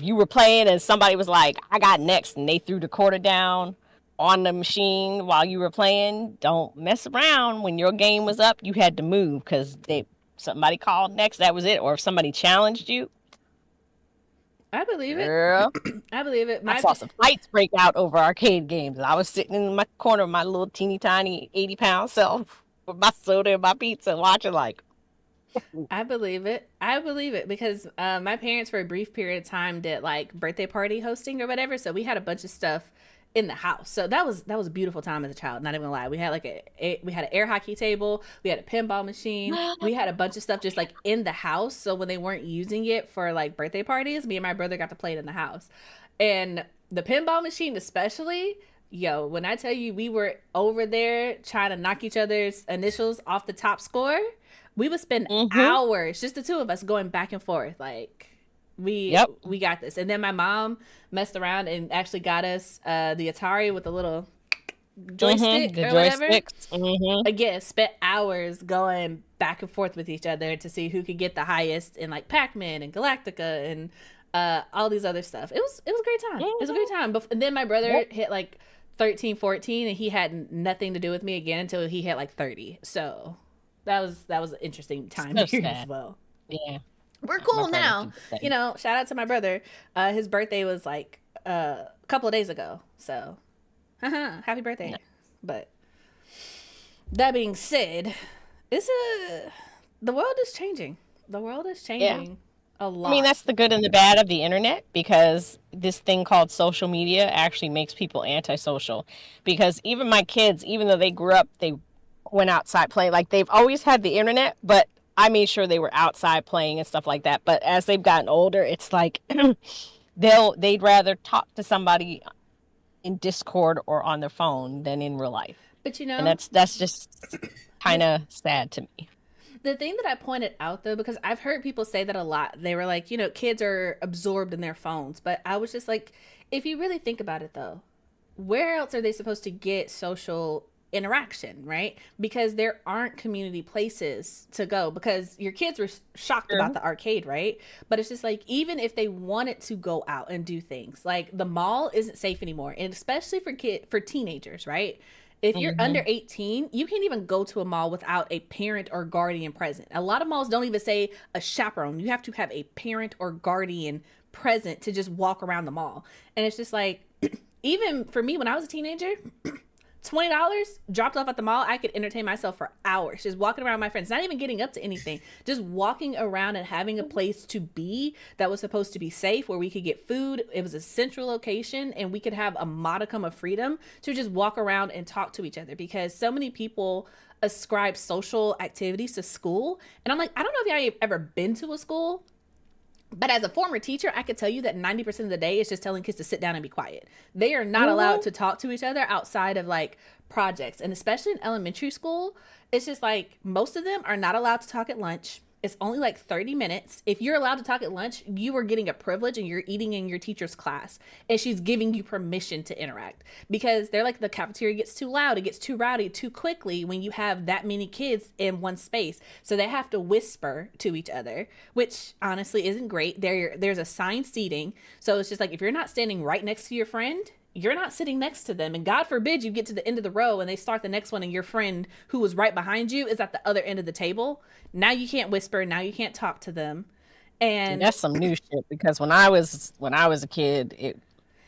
you were playing and somebody was like, I got next, and they threw the quarter down on the machine while you were playing, don't mess around. When your game was up, you had to move because somebody called next. That was it. Or if somebody challenged you. I believe it. Girl. I believe it. I saw some fights break out over arcade games. I was sitting in my corner of my little teeny tiny 80-pound self with my soda and my pizza watching like. I believe it. I believe it because my parents for a brief period of time did like birthday party hosting or whatever. So we had a bunch of stuff in the house. So that was a beautiful time as a child. Not even gonna lie. We had we had an air hockey table. We had a pinball machine. We had a bunch of stuff just like in the house. So when they weren't using it for like birthday parties, me and my brother got to play it in the house. And the pinball machine especially, yo, when I tell you we were over there trying to knock each other's initials off the top score, we would spend hours, just the two of us, going back and forth like, we got this. And then my mom messed around and actually got us the Atari with the little joystick or whatever. Again, spent hours going back and forth with each other to see who could get the highest in like Pac-Man and Galactica and all these other stuff. It was a great time. It was a great time. And then my brother hit like 13, 14 and he had nothing to do with me again until he hit like 30. So that was an interesting time period as well. Yeah. We're cool now. You know, shout out to my brother. His birthday was like a couple of days ago. So, happy birthday. No. But that being said, the world is changing. The world is changing a lot. I mean, that's the good and the bad of the internet because this thing called social media actually makes people antisocial. Because even my kids, even though they grew up, they went outside playing. Like, they've always had the internet, but I made sure they were outside playing and stuff like that. But as they've gotten older, it's like they'd rather talk to somebody in Discord or on their phone than in real life. But you know, and that's just kind of sad to me. The thing that I pointed out though, because I've heard people say that a lot, they were like, you know, kids are absorbed in their phones. But I was just like, if you really think about it though, where else are they supposed to get social interaction, right? Because there aren't community places to go because your kids were shocked about the arcade, right? But it's just like, even if they wanted to go out and do things, like the mall isn't safe anymore, and especially for teenagers, right? If you're under Hmm. 18, you can't even go to a mall without a parent or guardian present. A lot of malls don't even say a chaperone. You have to have a parent or guardian present to just walk around the mall. And it's just like, even for me when I was a teenager, $20 dropped off at the mall, I could entertain myself for hours just walking around with my friends, not even getting up to anything, just walking around and having a place to be that was supposed to be safe, where we could get food. It was a central location and we could have a modicum of freedom to just walk around and talk to each other, because so many people ascribe social activities to school. And I'm like, I don't know if y'all ever been to a school, but as a former teacher, I could tell you that 90% of the day is just telling kids to sit down and be quiet. They are not allowed to talk to each other outside of like projects. And especially in elementary school, it's just like most of them are not allowed to talk at lunch. It's only like 30 minutes. If you're allowed to talk at lunch, you are getting a privilege and you're eating in your teacher's class. And she's giving you permission to interact, because they're like, the cafeteria gets too loud, it gets too rowdy too quickly when you have that many kids in one space. So they have to whisper to each other, which honestly isn't great. There's assigned seating. So it's just like, if you're not standing right next to your friend, you're not sitting next to them. And God forbid you get to the end of the row and they start the next one and your friend who was right behind you is at the other end of the table. Now you can't whisper. Now you can't talk to them. See, And that's some new shit because when I was a kid, it's,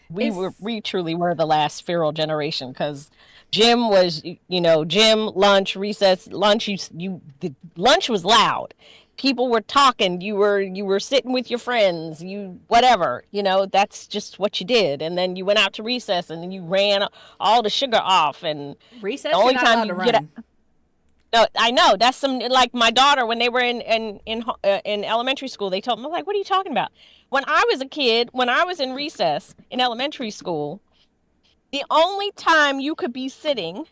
we truly were the last feral generation because gym was, gym, lunch, recess, lunch. The lunch was loud. People were talking. You were sitting with your friends. You whatever. That's just what you did. And then you went out to recess, and then you ran all the sugar off. And the recess, you're only not time allowed you to could get run. no, I know that's some like my daughter when they were in elementary school. They told me like, "What are you talking about?" When I was a kid, when I was in recess in elementary school, the only time you could be sitting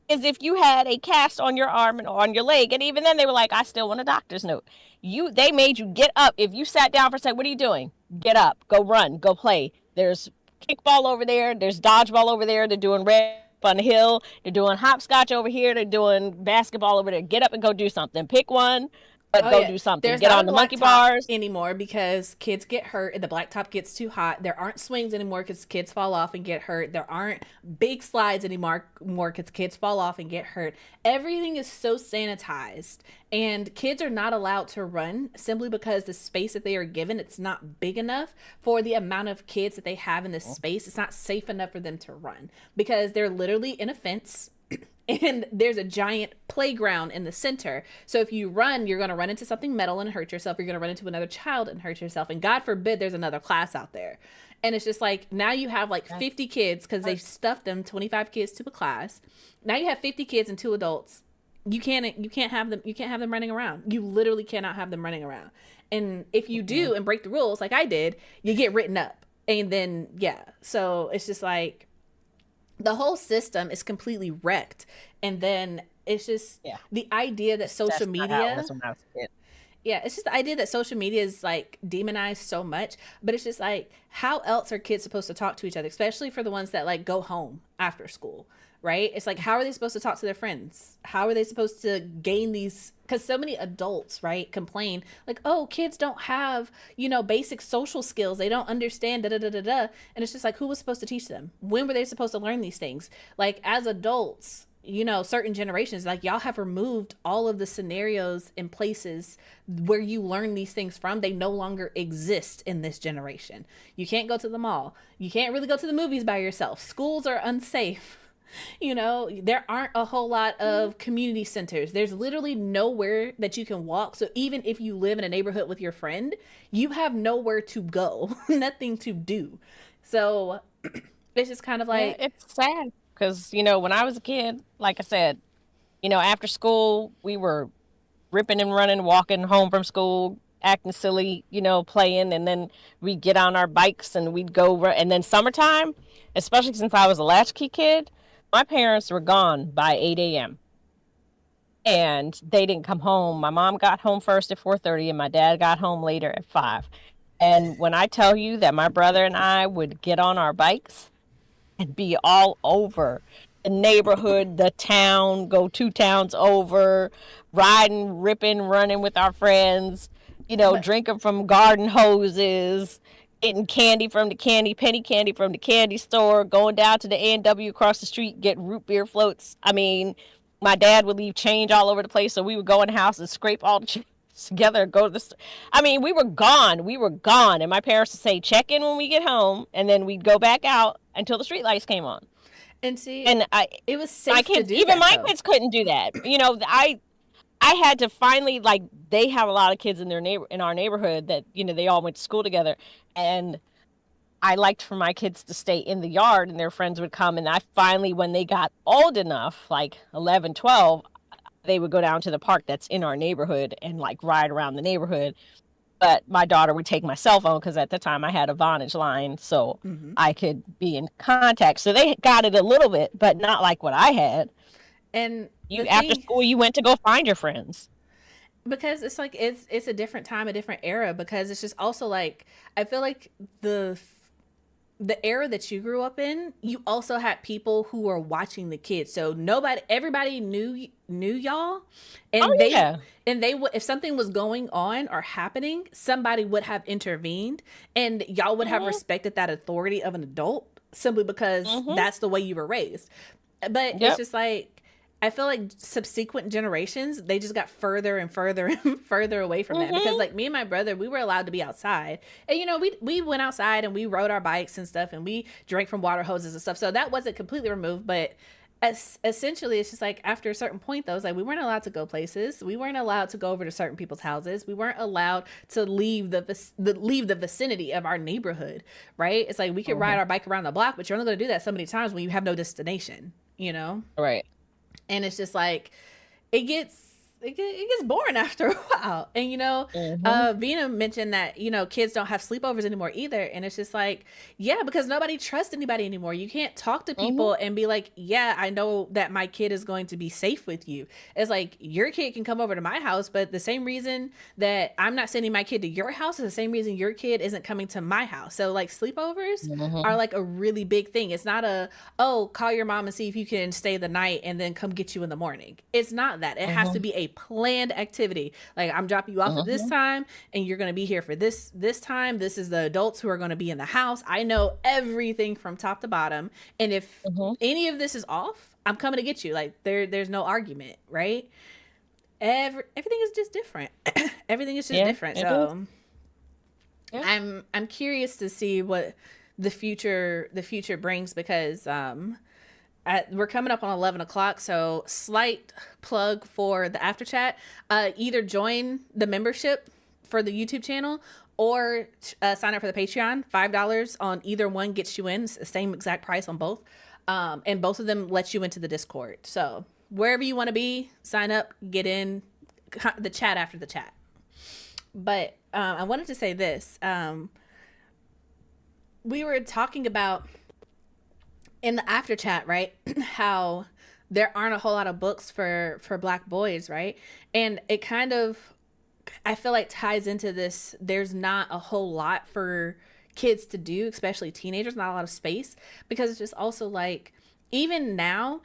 is if you had a cast on your arm and on your leg, and even then they were like, "I still want a doctor's note." They made you get up if you sat down for a second. What are you doing? Get up, go run, go play. There's kickball over there. There's dodgeball over there. They're doing red on the hill. They're doing hopscotch over here. They're doing basketball over there. Get up and go do something. Pick one, but Oh go yeah, do something. there's Get not a on the black monkey top bars. anymore because kids get hurt and the black top gets too hot. There aren't swings anymore because kids fall off and get hurt. There aren't big slides anymore because kids fall off and get hurt. Everything is so sanitized, and kids are not allowed to run simply because the space that they are given, it's not big enough for the amount of kids that they have in this space. It's not safe enough for them to run because they're literally in a fence and there's a giant playground in the center. So if you run, you're going to run into something metal and hurt yourself. You're going to run into another child and hurt yourself. And God forbid there's another class out there. And it's just like, now you have like 50 kids because they stuffed them 25 kids to a class. Now you have 50 kids and 2 adults. You can't have them running around. You literally cannot have them running around. And if you do and break the rules like I did, you get written up. And then yeah. So it's just like, the whole system is completely wrecked. And then it's just Yeah, the idea that social that's not how it media, was when I was a kid. yeah, it's just the idea that social media is like demonized so much. But it's just like, how else are kids supposed to talk to each other, especially for the ones that like go home after school, right? It's like, how are they supposed to talk to their friends? How are they supposed to gain these? Because so many adults, right, complain like, oh, kids don't have, basic social skills. They don't understand, da da da da da. And it's just like, who was supposed to teach them? When were they supposed to learn these things? Like, as adults, certain generations, like, y'all have removed all of the scenarios and places where you learn these things from. They no longer exist in this generation. You can't go to the mall. You can't really go to the movies by yourself. Schools are unsafe. There aren't a whole lot of community centers. There's literally nowhere that you can walk. So even if you live in a neighborhood with your friend, you have nowhere to go, nothing to do. So it's just kind of Yeah, like, it's sad because when I was a kid, like I said, after school we were ripping and running, walking home from school, acting silly, playing, and then we'd get on our bikes and we'd go. And then summertime, especially since I was a latchkey kid, my parents were gone by 8 a.m. and they didn't come home. My mom got home first at 4:30, and my dad got home later at 5. And when I tell you that my brother and I would get on our bikes and be all over the neighborhood, the town, go 2 towns over, riding, ripping, running with our friends, but drinking from garden hoses, getting candy from the penny candy from the candy store, going down to the A&W across the street, get root beer floats. I mean, my dad would leave change all over the place, so we would go in the house and scrape all the change together and go to the store. I mean, we were gone. We were gone. And my parents would say, check in when we get home, and then we'd go back out until the street lights came on. And see, And it was my safe to kids, do even that, my though. kids couldn't do that. You know, I had to finally, like, they have a lot of kids in in our neighborhood that, you know, they all went to school together, and I liked for my kids to stay in the yard and their friends would come. And I finally, when they got old enough, like 11, 12, they would go down to the park that's in our neighborhood and like ride around the neighborhood. But my daughter would take my cell phone because at the time I had a Vonage line, so I could be in contact. So they got it a little bit, but not like what I had. And You after school, you went to go find your friends. Because it's like it's a different time, a different era, because it's just also like I feel like the era that you grew up in, you also had people who were watching the kids. So everybody knew y'all, and they would, if something was going on or happening, somebody would have intervened, and y'all would have respected that authority of an adult simply because that's the way you were raised. But it's just like, I feel like subsequent generations, they just got further and further and further away from that. Because like me and my brother, we were allowed to be outside. And, you know, we went outside and we rode our bikes and stuff, and we drank from water hoses and stuff. So that wasn't completely removed. But essentially, it's just like after a certain point, though, it's like we weren't allowed to go places. We weren't allowed to go over to certain people's houses. We weren't allowed to leave the vicinity of our neighborhood, right? It's like we could ride our bike around the block, but you're only going to do that so many times when you have no destination, you know? Right. And it's just like it gets boring after a while. And you know, Vina mentioned that, you know, kids don't have sleepovers anymore either. And it's just like, yeah, because nobody trusts anybody anymore. You can't talk to people and be like, yeah, I know that my kid is going to be safe with you. It's like your kid can come over to my house, but the same reason that I'm not sending my kid to your house is the same reason your kid isn't coming to my house. So like sleepovers are like a really big thing. It's not call your mom and see if you can stay the night and then come get you in the morning. It's not that. It has to be a planned activity. Like, I'm dropping you off at this time and you're going to be here for this time. This is the adults who are going to be in the house. I know everything from top to bottom, and if any of this is off, I'm coming to get you. Like, there's no argument, right? Everything is just different. Everything is just different. So I'm curious to see what the future brings, because we're coming up on 11 o'clock, so slight plug for the after chat. Either join the membership for the YouTube channel or sign up for the Patreon. $5 on either one gets you in. It's the same exact price on both. And both of them let you into the Discord. So wherever you want to be, sign up, get in the chat after the chat. But I wanted to say this. We were talking about in the after chat, right? How there aren't a whole lot of books for Black boys, right? And it kind of, I feel like, ties into this. There's not a whole lot for kids to do, especially teenagers, not a lot of space, because it's just also like, even now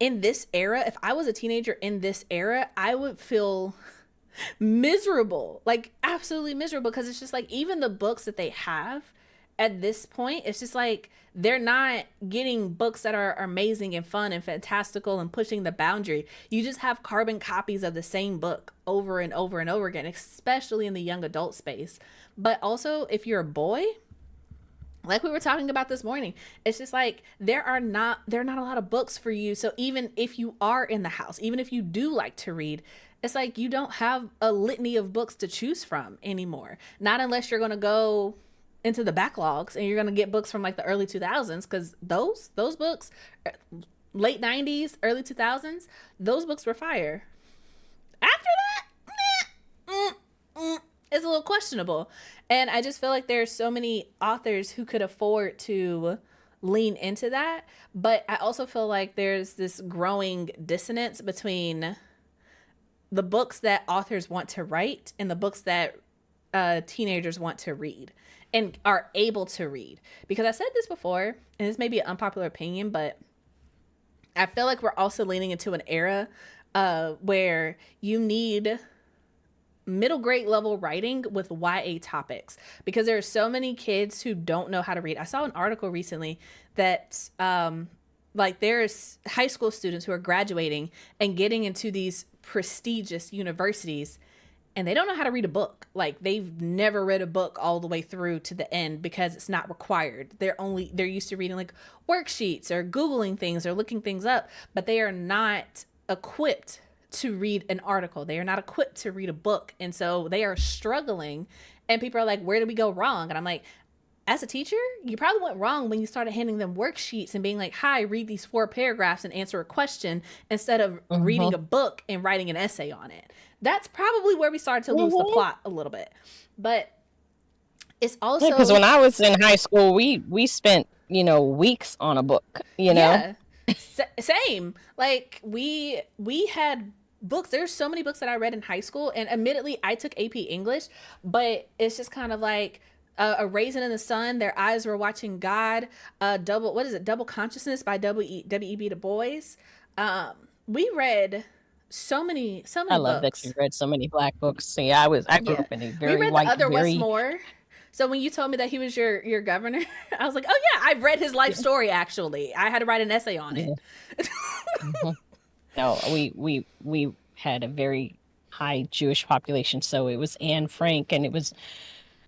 in this era, if I was a teenager in this era, I would feel miserable, like absolutely miserable, because it's just like, even the books that they have at this point, it's just like they're not getting books that are amazing and fun and fantastical and pushing the boundary. You just have carbon copies of the same book over and over and over again, especially in the young adult space. But also, if you're a boy, like we were talking about this morning, it's just like there are not a lot of books for you. So even if you are in the house, even if you do like to read, it's like you don't have a litany of books to choose from anymore. Not unless you're going to go into the backlogs and you're going to get books from like the early 2000s, because those books, late 90s, early 2000s, those books were fire. After that, it's a little questionable. And I just feel like there's so many authors who could afford to lean into that, but I also feel like there's this growing dissonance between the books that authors want to write and the books that teenagers want to read and are able to read. Because I said this before, and this may be an unpopular opinion, but I feel like we're also leaning into an era where you need middle grade level writing with YA topics, because there are so many kids who don't know how to read. I saw an article recently that like there's high school students who are graduating and getting into these prestigious universities, and they don't know how to read a book. Like, they've never read a book all the way through to the end because it's not required. They're used to reading like worksheets or Googling things or looking things up, but they are not equipped to read an article. They are not equipped to read a book. And so they are struggling, and people are like, where did we go wrong? And I'm like, as a teacher, you probably went wrong when you started handing them worksheets and being like, hi, read these 4 paragraphs and answer a question, instead of reading a book and writing an essay on it. That's probably where we started to lose the plot a little bit. But it's also because when I was in high school, we spent, weeks on a book, Yeah, same. Like, we had books. There's so many books that I read in high school, and admittedly, I took AP English, but it's just kind of like a Raisin in the Sun. Their eyes were watching God. Double Consciousness by W.E.B. Du Bois. We read so many I love books. that you read so many Black books. See, I grew up in a very we read white, the other very... Westmore. So when you told me that he was your governor, I was like, oh yeah, I've read his life story. Actually, I had to write an essay on it. No, we had a very high Jewish population, so it was Anne Frank, and it was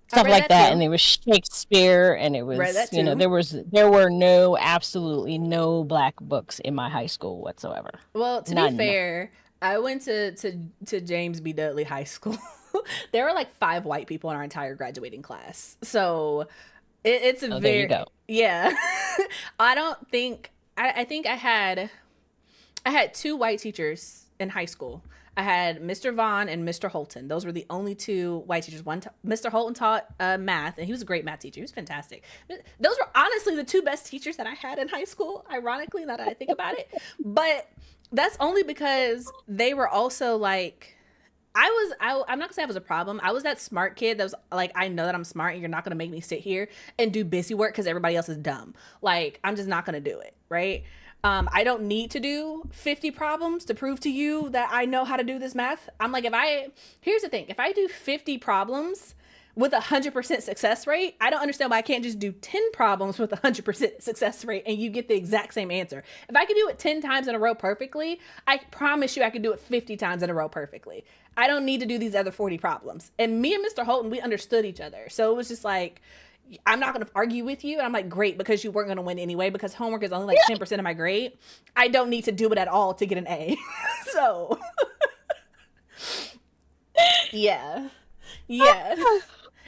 stuff like that, and it was Shakespeare, and it was there were absolutely no Black books in my high school whatsoever. Well, to be fair, I went to James B. Dudley High School. There were like 5 white people in our entire graduating class, so it's a very, there you go. Yeah. I think I had 2 white teachers in high school. I had Mr. Vaughn and Mr. Holton. Those were the only 2 white teachers. Mr. Holton taught math, and he was a great math teacher. He was fantastic. Those were honestly the 2 best teachers that I had in high school, ironically, now that I think about it. But that's only because they were also like, I'm not gonna say I was a problem. I was that smart kid that was like, I know that I'm smart, and you're not gonna make me sit here and do busy work because everybody else is dumb. Like, I'm just not gonna do it, right? I don't need to do 50 problems to prove to you that I know how to do this math. I'm like, here's the thing. If I do 50 problems with 100% success rate, I don't understand why I can't just do 10 problems with 100% success rate and you get the exact same answer. If I can do it 10 times in a row perfectly, I promise you I can do it 50 times in a row perfectly. I don't need to do these other 40 problems. And me and Mr. Holton, we understood each other. So it was just like, I'm not going to argue with you. And I'm like, great, because you weren't going to win anyway, because homework is only like 10% of my grade. I don't need to do it at all to get an A. So, yeah.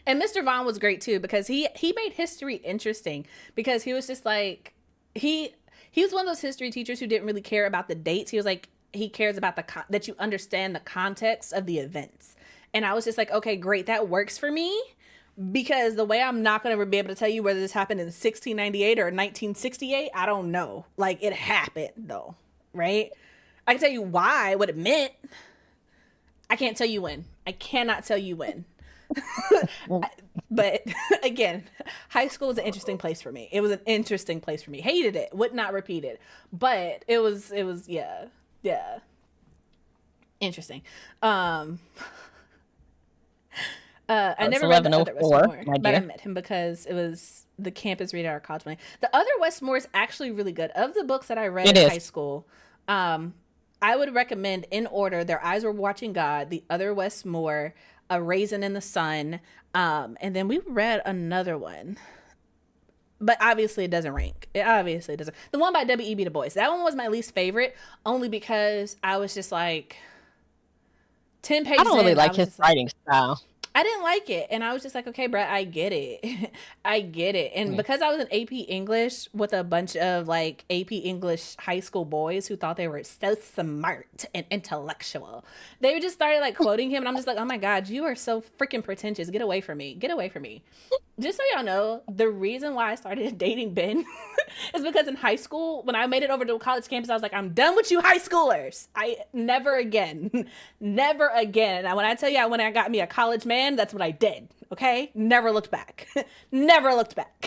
And Mr. Vaughn was great too, because he made history interesting, because he was just like, he was one of those history teachers who didn't really care about the dates. He was like, he cares about that you understand the context of the events. And I was just like, okay, great. That works for me. Because the way I'm not going to be able to tell you whether this happened in 1698 or 1968, I don't know. Like, it happened, though, right? I can tell you what it meant. I can't tell you when. I cannot tell you when. But, again, high school was an interesting place for me. It was an interesting place for me. Hated it. Would not repeat it. But it was, yeah. Interesting. I never read the other Westmore, but I met him because it was the campus read at our college. The other Westmore is actually really good. Of the books that I read in high school, I would recommend, in order, Their Eyes Were Watching God, The Other Westmore, A Raisin in the Sun, and then we read another one. But obviously it doesn't rank. It obviously doesn't. The one by W.E.B. Du Bois. That one was my least favorite, only because I was just like, 10 pages I don't really like his writing style. I didn't like it. And I was just like, okay, Brett, I get it. I get it. And because I was in AP English with a bunch of like AP English high school boys who thought they were so smart and intellectual, they just started like quoting him. And I'm just like, oh my God, you are so freaking pretentious. Get away from me. Get away from me. Just so y'all know, the reason why I started dating Ben is because in high school, when I made it over to a college campus, I was like, I'm done with you high schoolers. Never again. Never again. And when I tell you, when I got me a college man, that's what I did. Okay? Never looked back. Never looked back.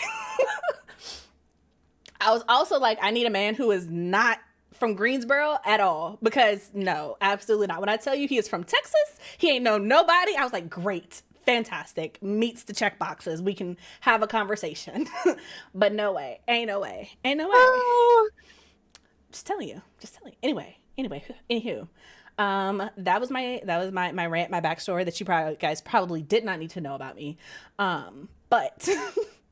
I was also like, I need a man who is not from Greensboro at all, because no, absolutely not. When I tell you he is from Texas, he ain't know nobody, I was like, great, fantastic, meets the check boxes, we can have a conversation. But no way, ain't no way. Oh. Just telling you. Anyway, anywho, that was my rant, my backstory that you guys probably did not need to know about me. But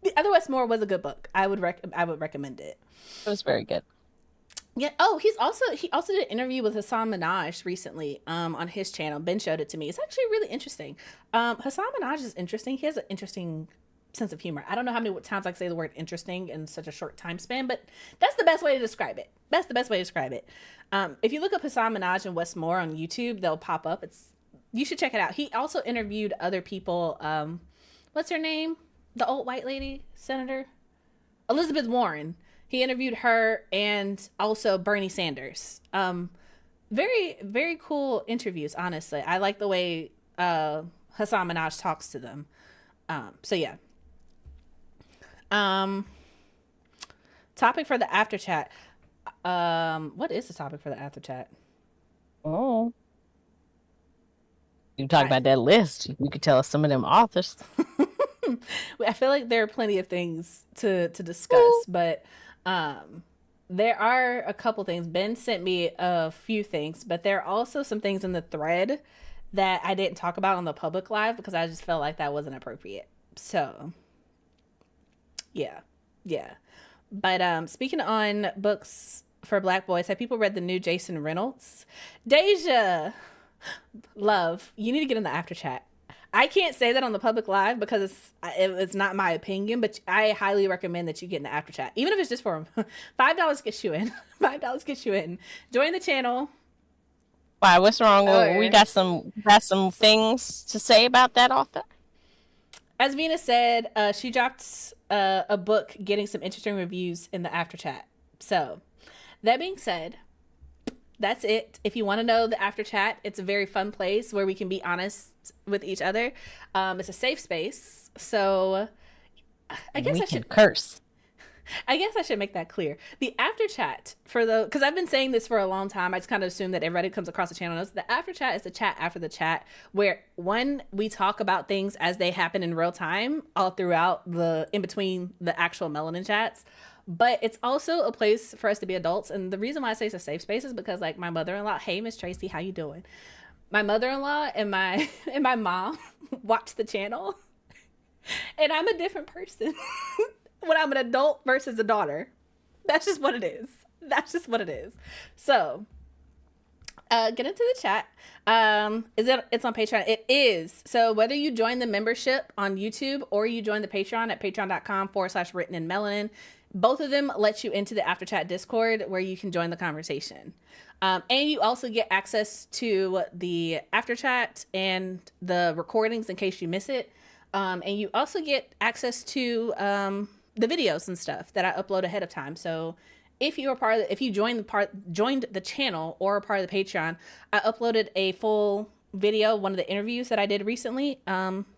The Other Westmore was a good book. I would recommend it. It was very good. Yeah. Oh, he also did an interview with Hassan Minaj recently on his channel. Ben showed it to me. It's actually really interesting. Hassan Minaj is interesting. He has an interesting sense of humor. I don't know how many times I can say the word interesting in such a short time span, but that's the best way to describe it. If you look up Hassan Minaj and Westmore on YouTube, they'll pop up. You should check it out. He also interviewed other people. What's her name? The old white lady, Senator Elizabeth Warren. He interviewed her and also Bernie Sanders. Very, very cool interviews, honestly. I like the way Hassan Minaj talks to them. So yeah. Topic for the after chat. What is the topic for the after chat? Oh. You talk about that list. You could tell us some of them authors. I feel like there are plenty of things to discuss, but there are a couple things. Ben sent me a few things, but there are also some things in the thread that I didn't talk about on the public live because I just felt like that wasn't appropriate. So, yeah. But speaking on books for Black boys, have people read the new Jason Reynolds? Deja, love, you need to get in the after chat. I can't say that on the public live because it's not my opinion, but I highly recommend that you get in the after chat, even if it's just for $5 gets you in. $5 gets you in. Join the channel. Why? What's wrong? We got some things to say about that author. As Venus said, she dropped a book getting some interesting reviews in the after chat. So, that being said, that's it. If you want to know the after chat, it's a very fun place where we can be honest with each other. It's a safe space. So, I guess I should curse. I guess I should make that clear. The after chat because I've been saying this for a long time. I just kind of assume that everybody comes across the channel knows. The after chat is the chat after the chat where we talk about things as they happen in real time all throughout in between the actual Melanin chats. But it's also a place for us to be adults. And the reason why I say it's a safe space is because like my mother-in-law, hey, Miss Tracy, how you doing? My mother-in-law and my mom watch the channel and I'm a different person. When I'm an adult versus a daughter. That's just what it is. So, get into the chat. It's on Patreon. It is. So whether you join the membership on YouTube or you join the Patreon at patreon.com/writteninmelanin, both of them let you into the after chat Discord where you can join the conversation. And you also get access to the after chat and the recordings in case you miss it. And you also get access to the videos and stuff that I upload ahead of time. So if you are if you joined the channel or are part of the Patreon, I uploaded a full video, one of the interviews that I did recently.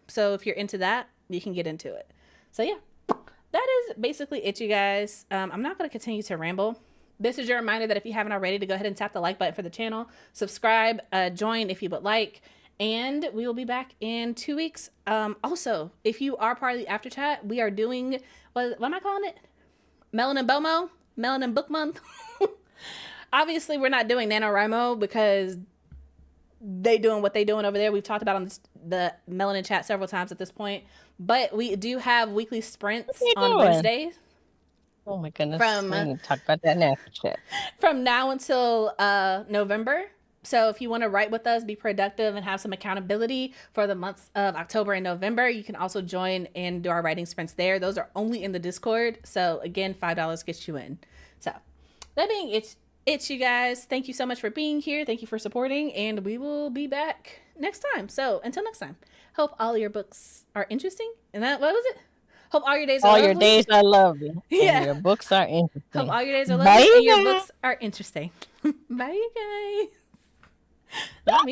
So if you're into that, you can get into it. So yeah, that is basically it, you guys. I'm not going to continue to ramble. This is your reminder that if you haven't already, to go ahead and tap the like button for the channel, subscribe, join if you would like. And we will be back in 2 weeks. Also, if you are part of the after chat, we are doing, what am I calling it? Melanin Bomo? Melanin Book Month? Obviously, we're not doing NaNoWriMo because they doing what they doing over there. We've talked about on the Melanin Chat several times at this point. But we do have weekly sprints on Wednesdays. Oh my goodness. We need to talk about that in after chat. From now until November. So if you want to write with us, be productive, and have some accountability for the months of October and November, you can also join and do our writing sprints there. Those are only in the Discord. So again, $5 gets you in. So that being it, you guys. Thank you so much for being here. Thank you for supporting, and we will be back next time. So until next time, hope all your books are interesting. And what was it? Hope all your days are lovely. All your days are lovely. Yeah. And your books are interesting. Hope all your days are lovely and your books are interesting. Bye, you guys. Love me.